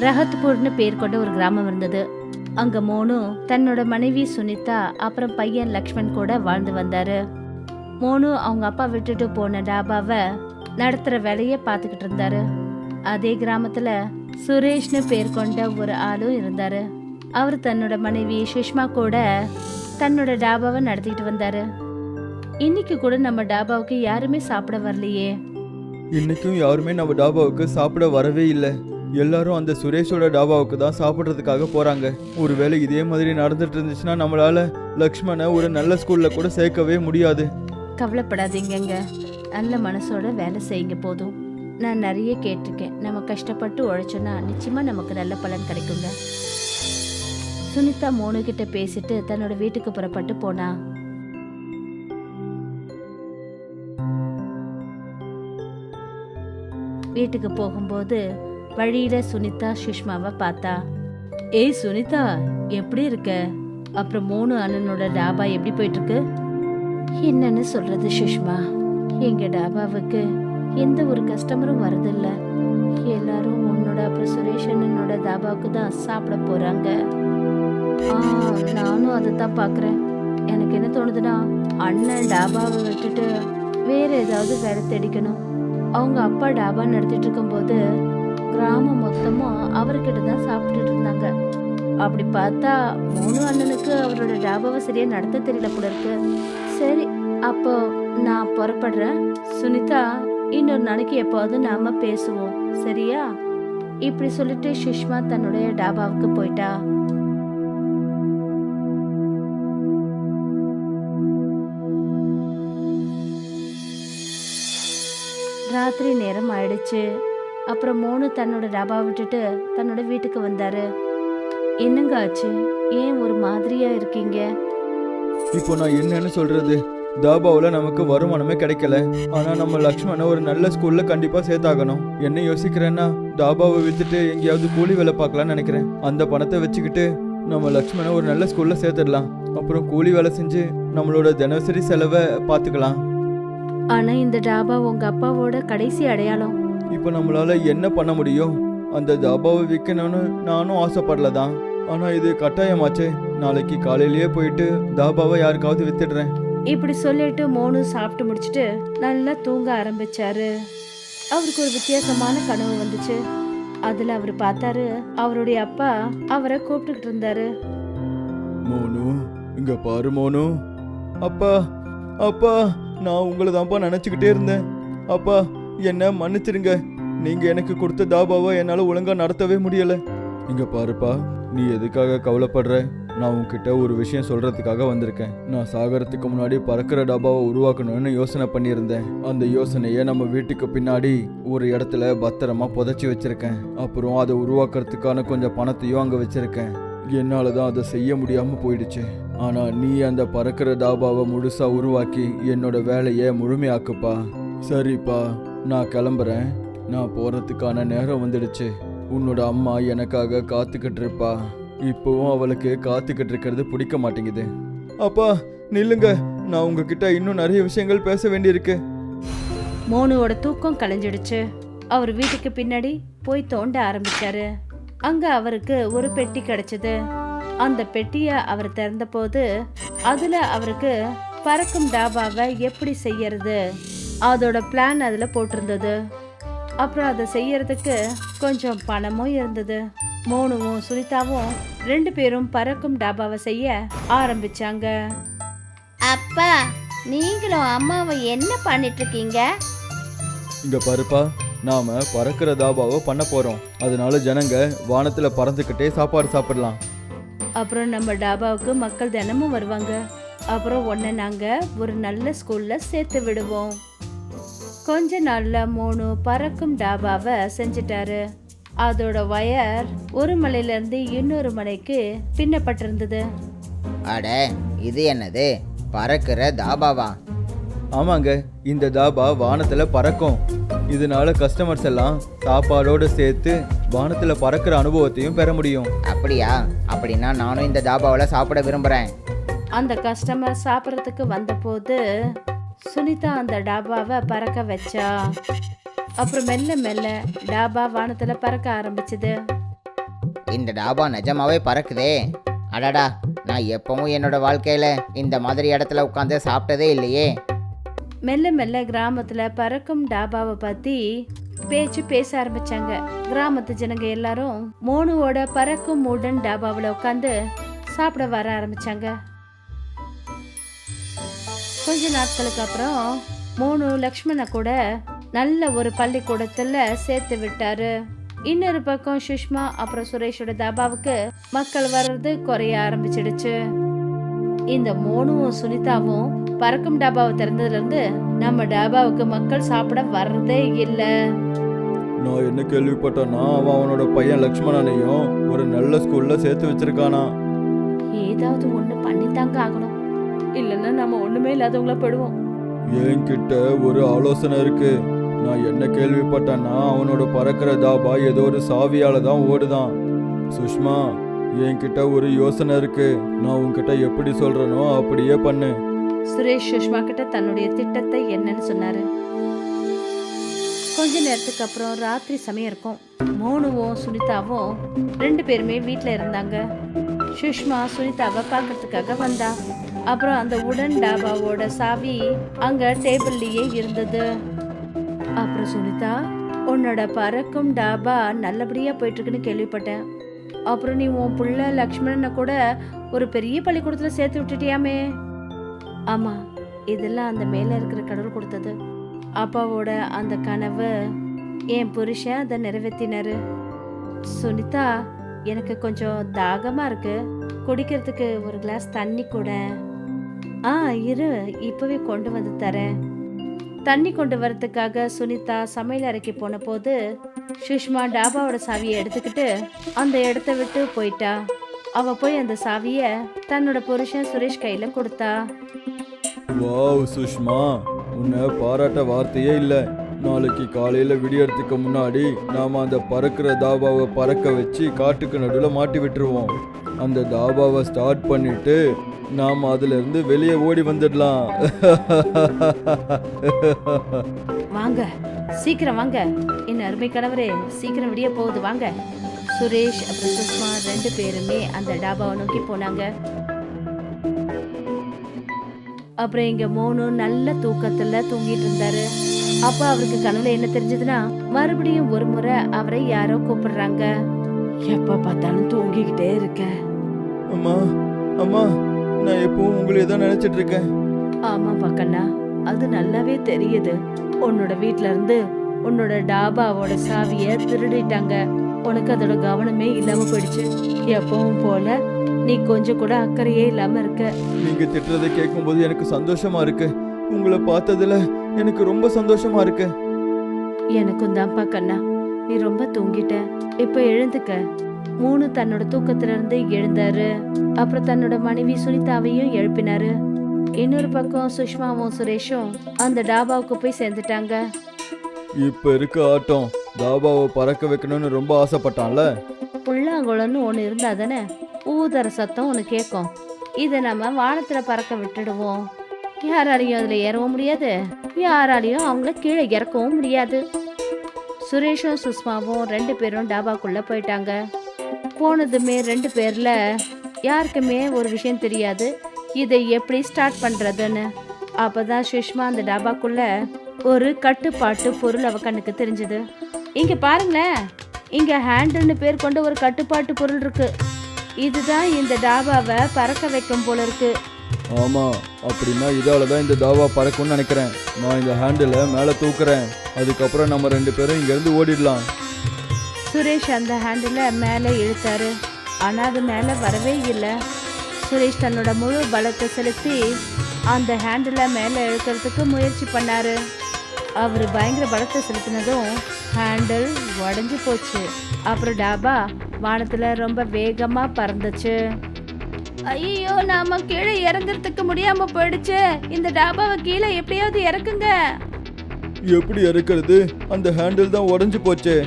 ரஹத்பூர்னு பேர் கொண்ட ஒரு கிராமம் இருந்தது. அங்க மோனு தன்னோட மனைவி சுனிதா அப்புறம் பையன் லக்ஷ்மண் கூட வாழ்ந்து வந்தாரு. மோனு அவங்க அப்பா விட்டுட்டு போன டாபாவை நடத்துற வேலையை பார்த்துக்கிட்டு இருந்தாரு. அதே கிராமத்துல சுரேஷ்னு பேர் கொண்ட ஒரு ஆளும் இருந்தாரு. அவர் தன்னோட மனைவி சுஷ்மா கூட தன்னோட டாபாவை நடத்திட்டு வந்தாரு. இன்னைக்கு கூட நம்ம டாபாவுக்கு யாருமே சாப்பிட வரலையே. இன்னைக்கும் யாருமே நம்ம டாபாவுக்கு சாப்பிட வரவே இல்லை. எல்லாரும் அந்த சுரேஷோட டாபாவுக்கு தான் சாப்பிட்றதுக்காக போறாங்க. ஒருவேளை இதே மாதிரி நடந்துட்டு இருந்துச்சுன்னா நம்மளால லக்ஷ்மணை ஒரு நல்ல ஸ்கூல்ல கூட சேர்க்கவே முடியாது. கவலைப்படாதீங்கங்க, நல்ல மனசோட வேலை செய்யுங்க போதும். நான் நிறைய கேட்டிருக்கேன், நம்ம கஷ்டப்பட்டு உழைச்சோன்னா நிச்சயமா நமக்கு நல்ல பலன் கிடைக்குங்க. சுனிதா மோனு கிட்ட பேசிட்டு தன்னோட வீட்டுக்கு புறப்பட்டு போனா. வீட்டுக்கு போகும்போது வழியில சுனிதா சுஷ்மாவை பார்த்தா. ஏய் சுனிதா, எப்படி இருக்க? அப்புறம் மோனு அண்ணனோட டாபா எப்படி போயிட்டு இருக்கு? என்னன்னு சொல்றது சுஷ்மா, எங்க டாபாவுக்கு எந்த ஒரு கஸ்டமரும் வரதில்ல. எல்லாரும் உன்னோட அப்புறம் சுரேஷ் அண்ணனோட டாபாவுக்கு தான் சாப்பிட போறாங்க. நானும் அதை தான் பாக்குறேன். எனக்கு என்ன தோணுதுன்னா, அண்ணன் டாபாவை விட்டுட்டு வேற ஏதாவது வேலை தேடிக்கணும். அவங்க அப்பா டாபா நடத்திட்டு இருக்கும்போது கிராமம் மொத்தமும் அவர்கிட்ட தான் சாப்பிட்டுட்டு இருந்தாங்க. அப்படி பார்த்தா மோனு அண்ணனுக்கு அவரோட டாபாவை சரியா நடத்த தெரியல போல இருக்கு. சரி, அப்போ நான் புறப்படுறேன். சுனிதா, இன்னொரு நாளைக்கு எப்போது நாம பேசுவோம், சரியா? இப்படி சொல்லிட்டு சுஷ்மா தன்னுடைய டாபாவுக்கு போயிட்டா. ராத்திரி நேரம் ஆயிடுச்சு. அப்புறம் மோனு தன்னோட டாபாவை விட்டுட்டு தன்னோட வீட்டுக்கு வந்தாரு. என்னங்க ஆச்சு? ஏன் ஒரு மாதிரியா இருக்கீங்க? இப்போ நான் என்னன்னு சொல்றது? தாபாவில் நமக்கு வருமானமே கிடைக்கல. ஆனா நம்ம லக்ஷ்மணை ஒரு நல்ல ஸ்கூல்ல கண்டிப்பா சேர்த்தாகணும். என்ன யோசிக்கிறேன்னா, தாபாவை வித்துட்டு எங்கேயாவது கூலி வேலை பார்க்கலாம்னு நினைக்கிறேன். அந்த பணத்தை வச்சுக்கிட்டு நம்ம லக்ஷ்மணை ஒரு நல்ல ஸ்கூல்ல சேர்த்துடலாம். அப்புறம் கூலி வேலை செஞ்சு நம்மளோட தினசரி செலவை பார்த்துக்கலாம். ஆனா இந்த டாபா உங்க அப்பாவோட கடைசி அடையாளம். இப்போ நம்மளால என்ன பண்ண முடியும்? அந்த தாபாவை விற்கணும்னு நானும் ஆசைப்படலதான். ஆனா இது கட்டாயமாச்சே. நாளைக்கு காலையிலேயே போயிட்டு தாபாவை யாருக்காவது வித்துடுறேன். இப்படி சொல்லிட்டு மோனு சாப்பிட்டு முடிச்சிட்டு நல்லா தூங்க ஆரம்பிச்சாரு. அவருக்கு ஒரு வித்தியாசமான கனவு வந்துச்சு. அதுல அவர் பார்த்தாரு, அவருடைய அப்பா அவரை கூப்பிட்டுக்கிட்டு இருந்தாரு. மோனு, இங்க பாரு மோனு. அப்பா, அப்பா, நான் உங்களை தான்ப்பா நினைச்சுக்கிட்டே இருந்தேன். அப்பா, என்ன மன்னிச்சிருங்க. நீங்க எனக்கு கொடுத்த தாபாவை என்னால ஒழுங்கா நடத்தவே முடியல. இங்க பாருப்பா, நீ எதுக்காக கவலைப்படுற? நான் உன்கிட்ட ஒரு விஷயம் சொல்றதுக்காக வந்திருக்கேன். நான் சாகரத்துக்கு முன்னாடி பறக்கிற டாபாவை உருவாக்கணும்னு யோசனை பண்ணியிருந்தேன். அந்த யோசனையை நம்ம வீட்டுக்கு பின்னாடி ஒரு இடத்துல பத்திரமா புதைச்சி வச்சிருக்கேன். அப்புறம் அதை உருவாக்குறதுக்கான கொஞ்சம் பணத்தையும் அங்க வச்சிருக்கேன். என்னாலதான் அதை செய்ய முடியாம போயிடுச்சு. ஆனா நீ அந்த பறக்கிற டாபாவை முழுசா உருவாக்கி என்னோட வேலையை முழுமையாக்குப்பா. சரிப்பா, நான் கிளம்புறேன். நான் போறதுக்கான நேரம் வந்துடுச்சு. உன்னோட அம்மா எனக்காக காத்துக்கிட்டு இருப்பா. இப்போவும் அவளுக்கு காத்துக்கிட்டு இருக்கிறது பிடிக்க மாட்டேங்குது. அப்பா நில்லுங்க, நான் உங்ககிட்ட இன்னும் நிறைய விஷயங்கள் பேச வேண்டியிருக்கு. மோனுவோட தூக்கம் கலைஞ்சிடுச்சு. அவர் வீட்டுக்கு பின்னாடி போய் தோண்ட ஆரம்பிச்சாரு. அங்க அவருக்கு ஒரு பெட்டி கிடைச்சது. அந்த பெட்டிய அவர் திறந்த போது அதுல அவருக்கு பறக்கும் டாபாவை எப்படி செய்யறது அதோட பிளான் அதுல போட்டிருந்தது. அப்புறம் அதை செய்யறதுக்கு கொஞ்சம் பணமும் இருந்தது. மோனுவும் சுனிதாவும் 2 பேரும் பறக்கும் டாபாவை செய்ய ஆரம்பிச்சாங்க. அப்பா, நீங்களும் அம்மாவை என்ன பண்ணிட்டு இருக்கீங்க? இங்க பாருப்பா, நாம பறக்கிற தாபாவை பண்ண போறோம். அதனால ஜனங்க வானத்துல பறந்துக்கிட்டே சாப்பாடு சாப்பிடலாம். அப்புறம் நம்ம டாபாவுக்கு மக்கள் தினமும் வருவாங்க. அப்புறம் உன்னை நாங்க ஒரு நல்ல ஸ்கூல்ல சேர்த்து விடுவோம். கொஞ்ச நாள்ல மோனு பறக்கும் டாபாவை செஞ்சிட்டாரு. அதோட வயர் ஒரு மலையில இருந்து இன்னொரு மலைக்கு பின்னப்பட்டிருந்தது. அட, இது என்னது? பறக்கிற தாபாவா? ஆமாங்க, இந்த தாபா வானத்துல பறக்கும். இதனால கஸ்டமர்ஸ் எல்லாம் சாப்பாடோடு சேர்த்து வானத்துல பறக்கிற அனுபவத்தையும் பெற முடியும். அப்படியா? அப்படின்னா நானும் இந்த தாபாவில் சாப்பிட விரும்புகிறேன். அந்த கஸ்டமர் சாப்பிட்றதுக்கு வந்தபோது சுனிதா அந்த டாபாவை பறக்க வச்சா. அப்புறம் மெல்ல மெல்ல டாபா வானத்துல பறக்க ஆரம்பிச்சது. இந்த டாபா நிஜமாவே பறக்குதே. அடடா, நான் எப்பவும் என்னோட வாழ்க்கையில இந்த மாதிரி இடத்துல உட்காந்து சாப்பிட்டதே இல்லையே. மெல்ல மெல்ல கிராமத்துல பறக்கும் டாபாவை பத்தி பேச ஆரம்பிச்சாங்க. கிராமத்து ஜனங்க எல்லாரும் மோனுவோட பறக்கும் உடன் டாபாவில் உட்காந்து சாப்பிட வர ஆரம்பிச்சாங்க. கொஞ்ச நாட்களுக்கு அப்புறம் மோனு லக்ஷ்மண கூட நல்ல ஒரு பள்ளிக்கூடத்துல சேர்த்து விட்டாரு. இன்னொரு பக்கம் சுஷ்மா அப்புறம் சுரேஷோட தாபாவுக்கு மக்கள் வர்றது குறைய ஆரம்பிச்சிடுச்சு. இந்த மோனுவும் சுனிதாவும் பறக்கும் டாபாவை திறந்ததுல இருந்து நம்ம டாபாவுக்கு மக்கள் சாப்பிட வர்றதே இல்ல. நான் என்ன கேள்விப்பட்டேன்னா அவனோட பையன் லக்ஷ்மணனையும் ஒரு நல்ல ஸ்கூல்ல சேர்த்து வச்சிருக்கானா. ஏதாவது ஒண்ணு பண்ணித்தாங்க ஆகணும், இல்லைன்னா நம்ம ஒண்ணுமே இல்லாதவங்கள போயிடுவோம். என்கிட்ட ஒரு ஆலோசனை இருக்கு. நான் என்ன கேள்விப்பட்டேன்னா அவனோட பறக்கிற தாபா ஏதோ ஒரு சாவியால தான் ஓடுதான். சுஷ்மா, என்கிட்ட ஒரு யோசனை இருக்கு. நான் உன்கிட்ட எப்படி சொல்றேனோ அப்படியே பண்ணு. சுரேஷ் சுஷ்மா கிட்ட தன்னுடைய திட்டத்தை என்னன்னு சொன்னாரு. கொஞ்ச நேரத்துக்கு அப்புறம் ராத்திரி சமயம் இருக்கும். மோனுவும் சுனிதாவும் 2 பேருமே வீட்டில் இருந்தாங்க. சுஷ்மா சுனிதாவை பார்க்கறதுக்காக வந்தா. அப்புறம் அந்த உடன் டாபாவோட சாவி அங்க டேபிள்லயே இருந்தது. அப்புறம் சுனிதா, உன்னோட பறக்கும் டாபா நல்லபடியா போயிட்டு இருக்குன்னு கேள்விப்பட்டேன். அப்புறம் நீ உன் புள்ள லக்ஷ்மணனை கூட ஒரு பெரிய பள்ளிக்கூடத்துல சேர்த்து விட்டுட்டியாமே. ஆமா, இதெல்லாம் அந்த மேல இருக்கிற கடவுள் கொடுத்தது. அப்பாவோட அந்த கனவு என் புருஷன் அதை நிறைவேற்றினாரு. சுனிதா, எனக்கு கொஞ்சம் தாகமா இருக்கு, குடிக்கிறதுக்கு ஒரு கிளாஸ் தண்ணி கூட. இரு, இப்பவே கொண்டு வந்து தரேன். தண்ணி கொண்டு வரதுக்காக சுனிதா சமையல் அறைக்கு போன போது சுஷ்மா டாபாவோட சாவியை எடுத்துக்கிட்டு அந்த இடத்த விட்டு போயிட்டா. அவ போய் அந்த சாவிய தன்னோட புருஷன் சுரேஷ் கையில கொடுத்தா. வாவ் சுஷ்மா, உன்னை பாராட்ட வார்த்தையே இல்லை. நாளைக்கு காலையில விடியறதுக்கு முன்னாடி நாம அந்த பறக்கிற தாபாவை பறக்க வச்சு காட்டுக்கு நடுவில் மாட்டி விட்டுருவோம். அந்த தாபாவை ஸ்டார்ட் பண்ணிட்டு நாம அதுல இருந்து வெளியே ஓடி வந்துடலாம். வாங்க, சீக்கிரம் வாங்க, என் அருமை கணவரே, சீக்கிரம் விடிய போகுது, வாங்க. சுரேஷ் அப்புறம் சுஷ்மா 2 பேருமே அந்த டாபாவை நோக்கி போனாங்க. அப்புறம் இங்க மோனு நல்ல தூக்கத்துல தூங்கிட்டு இருந்தாரு. அப்ப அவருக்கு கனவுல என்ன தெரிஞ்சதுன்னா, மறுபடியும் ஒரு முறை அவரை யாரோ கூப்பிடுறாங்க. எப்ப பார்த்தாலும் தூங்கிக்கிட்டே இருக்க. அம்மா அம்மா, நான் எப்பவும் உங்களை தான் நினைச்சிட்டு இருக்கேன். ஆமா பக்கண்ணா, அது நல்லாவே தெரியுது. உன்னோட வீட்ல இருந்து உன்னோட டாபாவோட சாவிய திருடிட்டாங்க. உனக்கு அதோட கவனமே இல்லாம போயிடுச்சு. எப்பவும் போல நீ கொஞ்சம் கூட அக்கறையே இல்லாம இருக்க. நீங்க திட்டுறதை கேட்கும்போது எனக்கு சந்தோஷமா இருக்கு. உங்களை பார்த்ததுல எனக்கு ரொம்ப சந்தோஷமா இருக்கு. எனக்கும் தான்ப்பா கண்ணா, நீ ரொம்ப தூங்கிட்ட, இப்ப எழுந்துக்க. மூணு தன்னோட தூக்கத்துல இருந்து எழுந்தாரு. அப்புறம் தன்னோட மனைவி சுனிதாவையும் எழுப்பினாரு. இன்னொரு பக்கம் சுஷ்மாவும் சுரேஷும் அந்த டாபாவுக்கு போய் சேர்ந்துட்டாங்க. இப்ப இருக்க ஆட்டம் தாபாவை பறக்க வைக்கணும்னு ரொம்ப ஆசைப்பட்டான்ல. புல்லாங்குழல்னு ஒண்ணு இருந்தா தானே ஊதர சத்தம் ஒண்ணு கேட்கும். இதை நம்ம வானத்துல பறக்க விட்டுடுவோம். யாராலையும் அதுல ஏறவும் முடியாது, யாராலையும் அவங்கள கீழே இறக்கவும் முடியாது. சுரேஷும் சுஷ்மாவும் 2 பேரும் டாபாக்குள்ள போயிட்டாங்க. போனதுமே 2 பேர்ல யாருக்குமே ஒரு விஷயம் தெரியாது, இதை எப்படி ஸ்டார்ட் பண்றதுன்னு. அப்பதான் சுஷ்மா அந்த டாபாக்குள்ள ஒரு கட்டுப்பாட்டு பொருள் அவ கண்ணுக்கு தெரிஞ்சது. இங்க பாருங்களேன், இங்க ஹேண்டில்னு பேர் கொண்ட ஒரு கட்டுப்பாட்டு பொருள் இருக்கு. இதுதான் இந்த டாபாவை பறக்க வைக்கும் போல இருக்கு. ஆமா, அப்படின்னா இதாலதான் இந்த தாபா பறக்கும்னு நினைக்கிறேன். நான் இந்த ஹேண்டில மேல தூக்குறேன், அதுக்கப்புறம் நம்ம 2 பேரும் இங்க இருந்து ஓடிடலாம். சுரேஷ் அந்த ஹேண்டில மேல இழுத்தாரு, ஆனா அது மேல வரவே இல்லை. சுரேஷ் தன்னோட முழு பலத்தை செலுத்தி அந்த ஹேண்டில மேல இழுக்கிறதுக்கு முயற்சி பண்ணாரு. அவரு பயங்கர பலத்தை செலுத்தினதும் ஹேண்டில் உடஞ்சி போச்சு. அப்புறம் டாபா வானத்துல ரொம்ப வேகமா பறந்துச்சு. ஐயோ, நாம கீழே இறங்குறதுக்கு முடியாம போயிடுச்சு. இந்த டாபாவை கீழே எப்படியாவது இறக்குங்க. எப்படி இறக்குறது? அந்த ஹேண்டில் தான் உடஞ்சு போச்சே.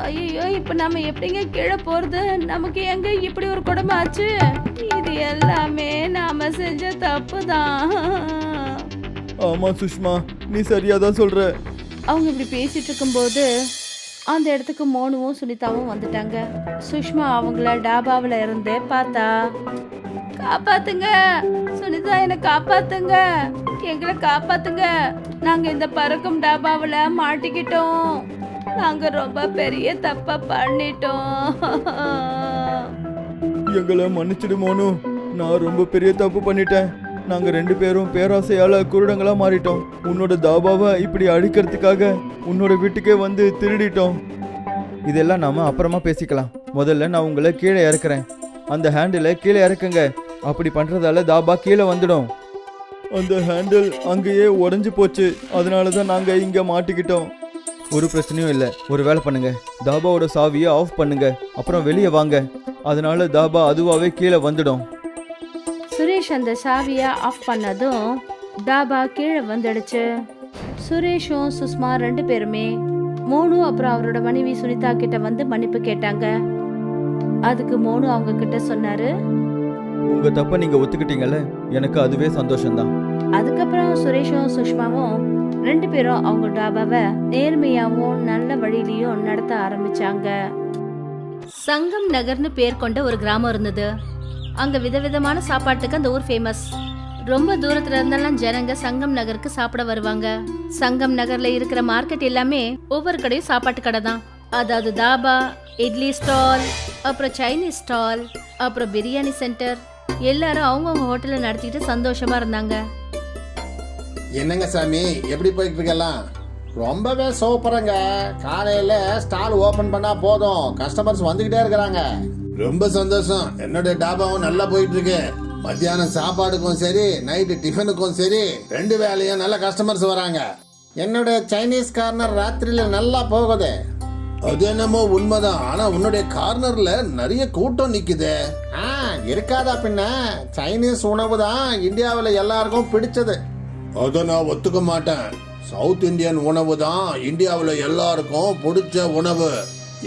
ஐயோ, இப்ப நாம எப்படிங்க கீழே போறது? நமக்கு எங்க இப்படி ஒரு கொடுமை ஆச்சு? இது எல்லாமே நாம செஞ்ச தப்பு தான். ஆமா சுஷ்மா, நீ சரியாதான் சொல்ற. அவங்க இப்படி பேசிட்டு இருக்கும்போது அந்த இடத்துக்கு மோனுவும் சுனிதாவும் வந்துட்டாங்க. சுஷ்மா அவங்கள டாபாவில் இருந்தே பார்த்தா. காப்பாத்துங்க சுனிதா, என்னை காப்பாத்துங்க, எங்களை காப்பாத்துங்க, நாங்க இந்த பறக்கும் டாபாவில் மாட்டிக்கிட்டோம், நாங்க ரொம்ப பெரிய தப்பா பண்ணிட்டோம். எங்களை மன்னிச்சிடு மோனு, நான் ரொம்ப பெரிய தப்பு பண்ணிட்டேன். நாங்க 2 பேரும் பேராசையால குருடங்களா மாறிட்டோம். உன்னோட தாபாவை இப்படி அழிக்கிறதுக்காக உன்னோட வீட்டுக்கே வந்து திருடிட்டோம். இதெல்லாம் நாம அப்புறமா பேசிக்கலாம். முதல்ல நான் உங்களை கீழே இறக்குறேன். அந்த ஹேண்டிலை கீழே இறக்குங்க. அப்படி பண்றதால தாபா கீழே வந்துடும். அந்த ஹேண்டில் அங்கேயே உடஞ்சி போச்சு, அதனால தான் நாங்க இங்க மாட்டிக்கிட்டோம். ஒரு பிரச்சனையும் இல்லை. ஒரு வேலை பண்ணுங்க, தாபாவோட சாவியை ஆஃப் பண்ணுங்க, அப்புறம் வெளியே வாங்க. அதனால தாபா அதுவாகவே கீழே வந்துடும். சுரேஷ் அந்த சாவியை ஆஃப் பண்ணதும் டாபா கீழே வந்துடுச்சு. சுரேஷும் சுஷ்மா 2 பேருமே மோனு அப்புறம் அவரோட மனைவி சுனிதா கிட்ட வந்து மன்னிப்பு கேட்டாங்க. அதுக்கு மோனு அவங்க கிட்ட சொன்னாரு, உங்க தப்ப நீங்க ஒத்துக்கிட்டீங்கல்ல, எனக்கு அதுவே சந்தோஷம்தான். அதுக்கப்புறம் சுரேஷும் சுஷ்மாவும் 2 பேரும் அவங்க டாபாவை நேர்மையாவும் நல்ல வழியிலையும் நடத்த ஆரம்பிச்சாங்க. சங்கம் நகர்னு பேர் கொண்ட ஒரு கிராமம் இருந்தது. அங்க விதவிதமான சாப்பாட்டுக்கு அந்த ஊர் ஃபேமஸ். ரொம்ப தூரத்துல இருந்தெல்லாம் ஜனங்க சங்கம் நகருக்கு சாப்பிட வருவாங்க. சங்கம் நகர்ல இருக்கிற மார்க்கெட் எல்லாமே ஒவ்வொரு கடையும் சாப்பாட்டு கடை தான். அதாவது தாபா, இட்லி ஸ்டால், அப்புறம் சைனீஸ் ஸ்டால், அப்புறம் பிரியாணி சென்டர், எல்லாரும் அவங்கவுங்க ஹோட்டலை நடத்திட்டு சந்தோஷமா இருந்தாங்க. என்னங்க சாமி, எப்படி போயிட்டு இருக்கலாம்? ரொம்பவே சூப்பருங்க. காலையில ஸ்டால் ஓபன் பண்ணா போதும், கஸ்டமர்ஸ் வந்துகிட்டே இருக்கிறாங்க. ரொம்ப சந்தோஷம். என்னுடைய டாபாவும் நல்லா போயிட்டு இருக்கு. மத்தியானம் சாப்பாடுக்கும் சரி, நைட்டு டிஃபனுக்கும் சரி, 2 வேளையும் நல்ல கஸ்டமர்ஸ் வராங்க. என்னுடைய சைனீஸ் கார்னர் ராத்திரியில நல்லா போகுது. அது என்னமோ உண்மைதான். ஆனா உன்னுடைய கார்னர்ல நிறைய கூட்டம் நிக்குது. இருக்காதா பின்ன? சைனீஸ் உணவு தான் இந்தியாவில் எல்லாருக்கும் பிடிச்சது. அதை நான் ஒத்துக்க மாட்டேன். சவுத் இந்தியன் உணவு தான் இந்தியாவில் எல்லாருக்கும் பிடிச்ச உணவு.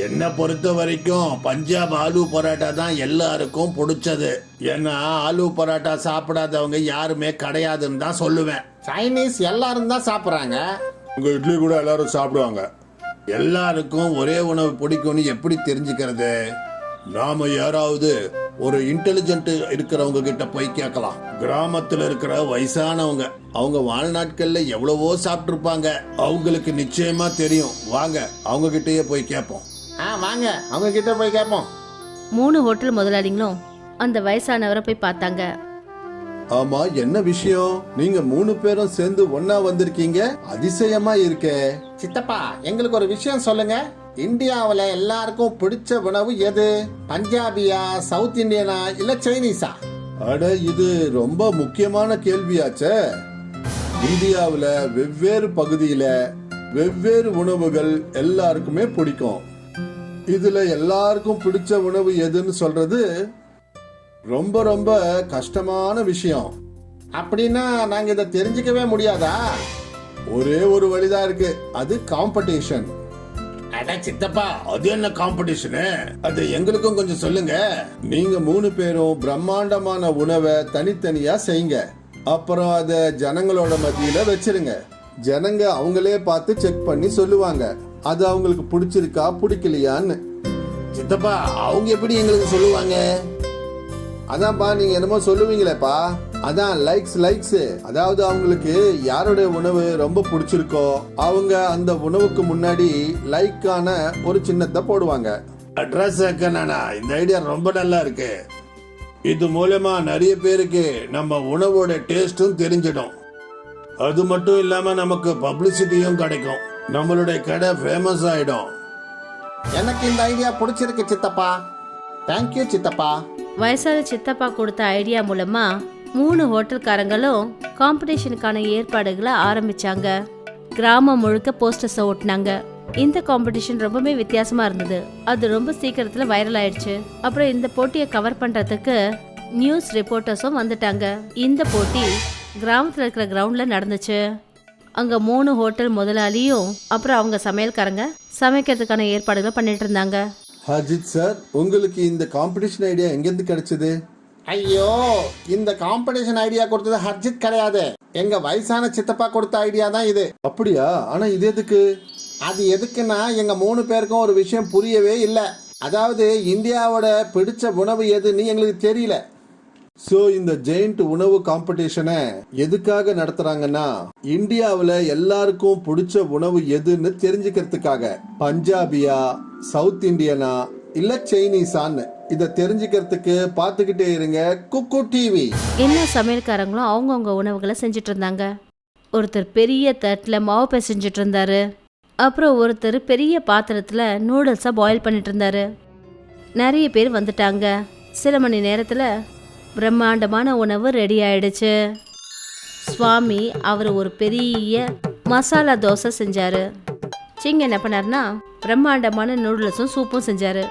என்னை பொறுத்த வரைக்கும் பஞ்சாப் ஆலு பரோட்டா தான் எல்லாருக்கும் பிடிச்சது. ஏன்னா ஆலு பரோட்டா சாப்பிடாதவங்க யாருமே கிடையாதுன்னு தான் சொல்லுவேன். சைனீஸ் எல்லாரும் தான் சாப்பிட்றாங்க. உங்க இட்லி கூட எல்லாரும் சாப்பிடுவாங்க. எல்லாருக்கும் ஒரே உணவு பிடிக்கும்னு எப்படி தெரிஞ்சுக்கிறது? நாம யாராவது ஒரு இன்டெலிஜென்ட் இருக்கிறவங்க கிட்ட போய் கேட்கலாம். கிராமத்துல இருக்கிற வயசானவங்க, அவங்க வாழ்நாட்கள்ல எவ்வளவோ சாப்பிட்டுருப்பாங்க. அவங்களுக்கு நிச்சயமா தெரியும். வாங்க அவங்க கிட்டயே போய் கேட்போம். வாங்க அவங்க கிட்ட போய் கேட்போம். 3 ஹோட்டல் முதலாளிகளும் அந்த வயசானவரை போய் பார்த்தாங்க. ஆமா, என்ன விஷயம்? நீங்க 3 பேரும் சேர்ந்து ஒன்னா வந்திருக்கீங்க, அதிசயமா இருக்கே. சித்தப்பா, எங்களுக்கு ஒரு விஷயம் சொல்லுங்க. இந்தியாவுல எல்லாருக்கும் பிடிச்ச உணவு எது? பஞ்சாபியா, சவுத் இந்தியனா, இல்ல சைனீஸா? அட, இது ரொம்ப முக்கியமான கேள்வியாச்சே. இந்தியாவுல வெவ்வேறு பகுதியில வெவ்வேறு உணவுகள் எல்லாருக்குமே பிடிக்கும். இதுல எல்லாருக்கும் பிடிச்ச உணவு எதுன்னு சொல்றது ரொம்ப ரொம்ப கஷ்டமான விஷயம். அப்படின்னா நாங்க இதை தெரிஞ்சுக்கவே முடியாதா? ஒரே ஒரு வழிதான் இருக்கு, அது காம்படிஷன். அட சித்தப்பா, அது என்ன காம்படிஷனு? அது எங்களுக்கும் கொஞ்சம் சொல்லுங்க. நீங்க 3 பேரும் பிரம்மாண்டமான உணவை தனித்தனியா செய்யுங்க. அப்புறம் அதை ஜனங்களோட மத்தியில வச்சிருங்க. ஜனங்க அவங்களே பார்த்து செக் பண்ணி சொல்லுவாங்க அது அவங்களுக்கு பிடிச்சிருக்கா பிடிக்கலையான்னு. சித்தப்பா, அவங்க எப்படி எங்களுக்கு சொல்லுவாங்க? அதான்ப்பா, நீங்க என்னமோ சொல்லுவீங்களேப்பா, அதான் லைக்ஸ். அதாவது அவங்களுக்கு யாருடைய உணவு ரொம்ப பிடிச்சிருக்கோ அவங்க அந்த உணவுக்கு முன்னாடி லைக்கான ஒரு சின்னத்தை போடுவாங்க. அட்ரஸ் இந்த ஐடியா ரொம்ப நல்லா இருக்கு. இது மூலமா நிறைய பேருக்கு நம்ம உணவோட டேஸ்டும் தெரிஞ்சிடும். அது மட்டும் இல்லாம நமக்கு பப்ளிசிட்டியும் கிடைக்கும். நம்மளுடைய கடை ஃபேமஸ் ஆயிடும். எனக்கு இந்த ஐடியா பிடிச்சிருக்கு சித்தப்பா. தேங்க்யூ சித்தப்பா. வயசான சித்தப்பா கொடுத்த ஐடியா மூலமா 3 ஹோட்டல்காரங்களும் காம்படிஷனுக்கான ஏற்பாடுகளை ஆரம்பிச்சாங்க. கிராமம் முழுக்க போஸ்டர்ஸை ஓட்டினாங்க. இந்த காம்படிஷன் ரொம்பவே வித்தியாசமா இருந்தது. அது ரொம்ப சீக்கிரத்துல வைரல் ஆயிடுச்சு. அப்புறம் இந்த போட்டியை கவர் பண்றதுக்கு நியூஸ் ரிப்போர்ட்டர்ஸும் வந்துட்டாங்க. இந்த போட்டி கிராமத்துல இருக்கிற கிரவுண்ட்ல நடந்துச்சு. அங்க 3 ஹோட்டல் முதலாளியும் அப்புறம் அவங்க சமையல்காரங்க சமைக்கிறதுக்கான ஏற்பாடுகளை பண்ணிட்டு இருந்தாங்க. அஜித் சார், உங்களுக்கு இந்த காம்படிஷன் ஐடியா எங்கிருந்து கிடைச்சது? ஐயோ, இந்த காம்படிஷன் ஐடியா கொடுத்தது ஹர்ஜித் கிடையாது, எங்க வயசான சித்தப்பா கொடுத்த ஐடியா தான் இது. அப்படியா? ஆனா இது எதுக்கு? அது எதுக்குன்னா எங்க 3 பேருக்கும் ஒரு விஷயம் புரியவே இல்லை. அதாவது இந்தியாவோட பிடிச்ச உணவு எதுன்னு எங்களுக்கு தெரியல. ஸோ இந்த ஜெயிண்ட் உணவு காம்படிஷனை எதுக்காக நடத்துறாங்கன்னா இந்தியாவில் எல்லாருக்கும் பிடிச்ச உணவு எதுன்னு தெரிஞ்சுக்கிறதுக்காக. பஞ்சாபியா, சவுத் இந்தியனா இல்ல சைனீஸான்னு இதை தெரிஞ்சுக்கிறதுக்கு பார்த்துக்கிட்டே இருங்க குக்கு டிவி. எல்லா சமையல்காரங்களும் அவங்கவுங்க உணவுகளை செஞ்சுட்டு இருந்தாங்க. ஒருத்தர் பெரிய தட்டில் மாவு பிசைஞ்சிட்டு இருந்தாரு. அப்புறம் ஒருத்தர் பெரிய பாத்திரத்தில் நூடுல்ஸை பாயில் பண்ணிட்டு இருந்தாரு. நிறைய பேர் வந்துட்டாங்க. சில மணி நேரத்தில் பிரம்மாண்டமான உணவு ரெடி ஆயிடுச்சு. சுவாமி அவர் ஒரு பெரிய மசாலா தோசை செஞ்சாரு. சிங் என்ன பண்ணாருன்னா பிரம்மாண்டமான நூடுல்ஸும் சூப்பும் செஞ்சாரு.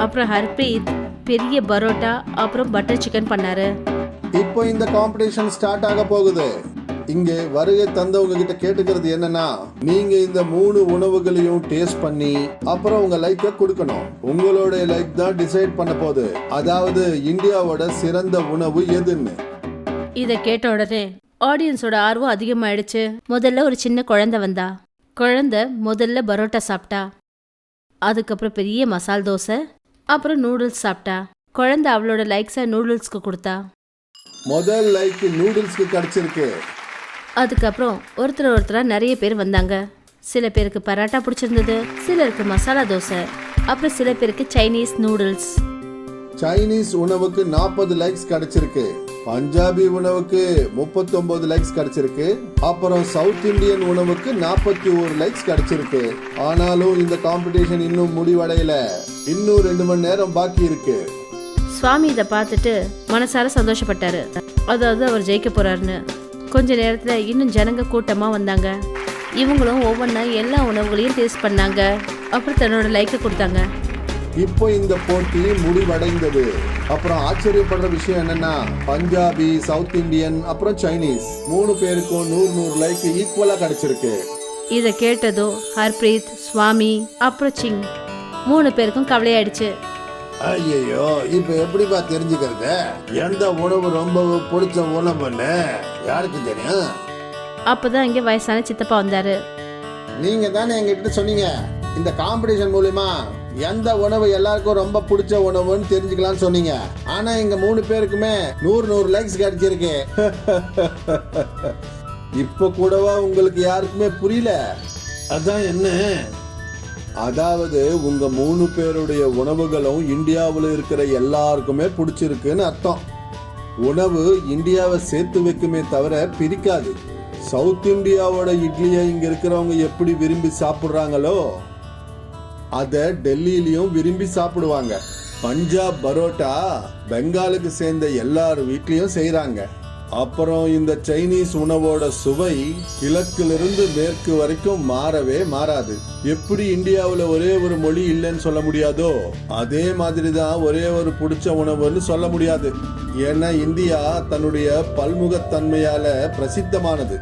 அப்புறம் ஹர்ப்ரீத் பெரிய பரோட்டா அப்புறம் பட்டர் சிக்கன் பண்ணாரு. இப்போ இந்த காம்படிஷன் ஸ்டார்ட் ஆக போகுது. இங்க வருகை தந்தவங்க கிட்ட கேட்டுக்கிறது என்னன்னா, நீங்க இந்த 3 உணவுகளையும் டேஸ்ட் பண்ணி அப்புறம் உங்க லைக்கை கொடுக்கணும். உங்களோட லைக் தான் டிசைட் பண்ண போகுது, அதாவது இந்தியாவோட சிறந்த உணவு எதுன்னு. இதை கேட்ட உடனே ஆடியன்ஸோட ஆர்வம் அதிகமாயிடுச்சு. முதல்ல ஒரு சின்ன குழந்தை வந்தா. குழந்தை முதல்ல பரோட்டா சாப்பிட்டா. அதுக்கப்புறம் பெரிய மசால் தோசை அப்புறம் நூடுல்ஸ் சாப்பிட்டா. குழந்தை அவளோட லைக்ஸை நூடுல்ஸ்க்கு கொடுத்தா. முதல் லைக் நூடுல்ஸ்க்கு கிடைச்சிருக்கு. அதுக்கப்புறம் ஒருத்தரா நிறைய பேர் வந்தாங்க. சில பேருக்கு பரோட்டா பிடிச்சிருந்தது, சிலருக்கு மசாலா தோசை, அப்புறம் சில பேருக்கு சைனீஸ் நூடுல்ஸ். சைனீஸ் உணவுக்கு 40 லைக்ஸ் கிடைச்சிருக்கு. பஞ்சாபி உணவுக்கு 39 லைக்ஸ் கிடைச்சிருக்கு. அப்புறம் சவுத் இந்தியன் உணவுக்கு 41 லைக்ஸ் கிடைச்சிருக்கு. ஆனாலும் இந்த காம்படிஷன் இன்னும் முடிவடையல. இன்னும் 2 மணி நேரம் பாக்கி இருக்கு. சுவாமி இதை பார்த்துட்டு மனசார சந்தோஷப்பட்டாரு. அதாவது அவர் ஜெயிக்க போறாருன்னு. கொஞ்ச நேரத்துல இன்னும் ஜனங்க கூட்டமா வந்தாங்க. இவங்களும் ஒவ்வொன்றா எல்லா உணவுகளையும் டேஸ்ட் பண்ணாங்க. அப்புறம் தன்னோட லைக்கை கொடுத்தாங்க. இப்போ இந்த போட்டி முடிவடைந்தது. அப்புறம் ஆச்சரியப்படுற விஷயம் என்னன்னா, பஞ்சாபி, சவுத் இந்தியன் அப்புறம் சைனீஸ் 3 பேருக்கும் 100 லைக் ஈக்குவலா கிடைச்சிருக்கு. இதை கேட்டதும் ஹர்ப்ரீத், சுவாமி அப்புறம் சிங் 3 பேருக்கும் கவலையாயிடுச்சு. ஐயோ, இப்ப எப்படிப்பா தெரிஞ்சுக்கிறது எந்த உணவு ரொம்ப பிடிச்ச உணவுன்னு யாருக்கு தெரியும்? அப்பதான் இங்க வயசான சித்தப்பா வந்தாரு. நீங்க தானே எங்கிட்ட சொன்னீங்க இந்த காம்படிஷன் மூலமா எந்த உணவு எல்லாருக்கும் ரொம்ப பிடிச்ச உணவுன்னு தெரிஞ்சுக்கலாம்னு சொன்னீங்க. ஆனா இங்க 3 பேருக்குமே 100 லைக்ஸ் கிடைச்சிருக்கு. இப்ப கூடவா உங்களுக்கு யாருக்குமே புரியல? அதான் என்ன, அதாவது உங்க 3 பேருடைய உணவுகளும் இந்தியாவில் இருக்கிற எல்லாருக்குமே பிடிச்சிருக்குன்னு அர்த்தம். உணவு இந்தியாவை சேர்த்து வைக்குமே தவிர பிரிக்காது. சவுத் இந்தியாவோட இட்லியை இங்க இருக்கிறவங்க எப்படி விரும்பி சாப்பிடுறாங்களோ அத டெல்லியிலயும் விரும்பி சாப்பிடுவாங்க. பஞ்சாப் பரோட்டா பெங்காலுக்கு சேர்ந்த எல்லார் வீட்லயும் செய்யறாங்க. அப்புறம் இந்த சைனீஸ் உணவோட சுவை கிழக்கிலிருந்து மேற்கு வரைக்கும் மாறவே மாறாது. எப்படி இந்தியாவில் ஒரே ஒரு மொழி இல்லைன்னு சொல்ல முடியாதோ அதே மாதிரிதான் ஒரே ஒரு பிடிச்ச உணவுன்னு சொல்ல முடியாது. ஏன்னா இந்தியா தன்னுடைய பல்முகத்தன்மையால பிரசித்தமானது.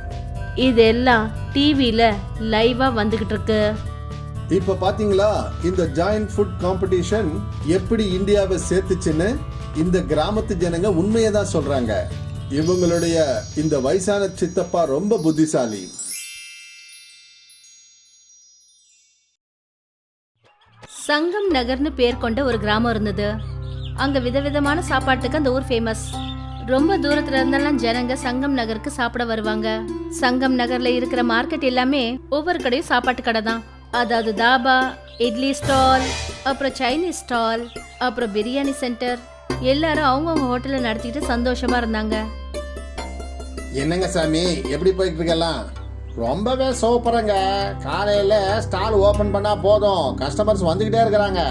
இதெல்லாம் டிவில லைவா வந்துகிட்டு இருக்கு. இப்ப பாத்தீங்களா இந்த ஜாயிண்ட் ஃபுட் காம்படிஷன் எப்படி இந்தியாவை சேர்த்துச்சுன்னு? இந்த கிராமத்து ஜனங்க உண்மையை தான் சொல்றாங்க. இவங்களுடைய இந்த வயசான சித்தப்பா ரொம்ப புத்திசாலி. சங்கம் நகர்னு பேர் கொண்ட ஒரு கிராமம் இருந்தது. அங்க விதவிதமான சாப்பாட்டுக்கு அந்த ஊர் ஃபேமஸ். ரொம்ப தூரத்துல இருந்தெல்லாம் ஜனங்க சங்கம் நகருக்கு சாப்பிட வருவாங்க. சங்கம் நகர்ல இருக்கிற மார்க்கெட் எல்லாமே ஒவ்வொரு கடையும் சாப்பாட்டு கடை தான். அதாவது தாபா, இட்லி ஸ்டால், அப்புறம் சைனீஸ் ஸ்டால், அப்புறம் பிரியாணி சென்டர். எல்லாரும் அவங்கவுங்க ஹோட்டலை நடத்திக்கிட்டு சந்தோஷமா இருந்தாங்க. என்னங்க சாமி, எப்படி போயிட்டு இருக்கலாம்? ரொம்பவே சூப்பருங்க. காலையில ஸ்டால் ஓபன் பண்ணா போதும், கஸ்டமர்ஸ் வந்துகிட்டே இருக்கிறாங்க.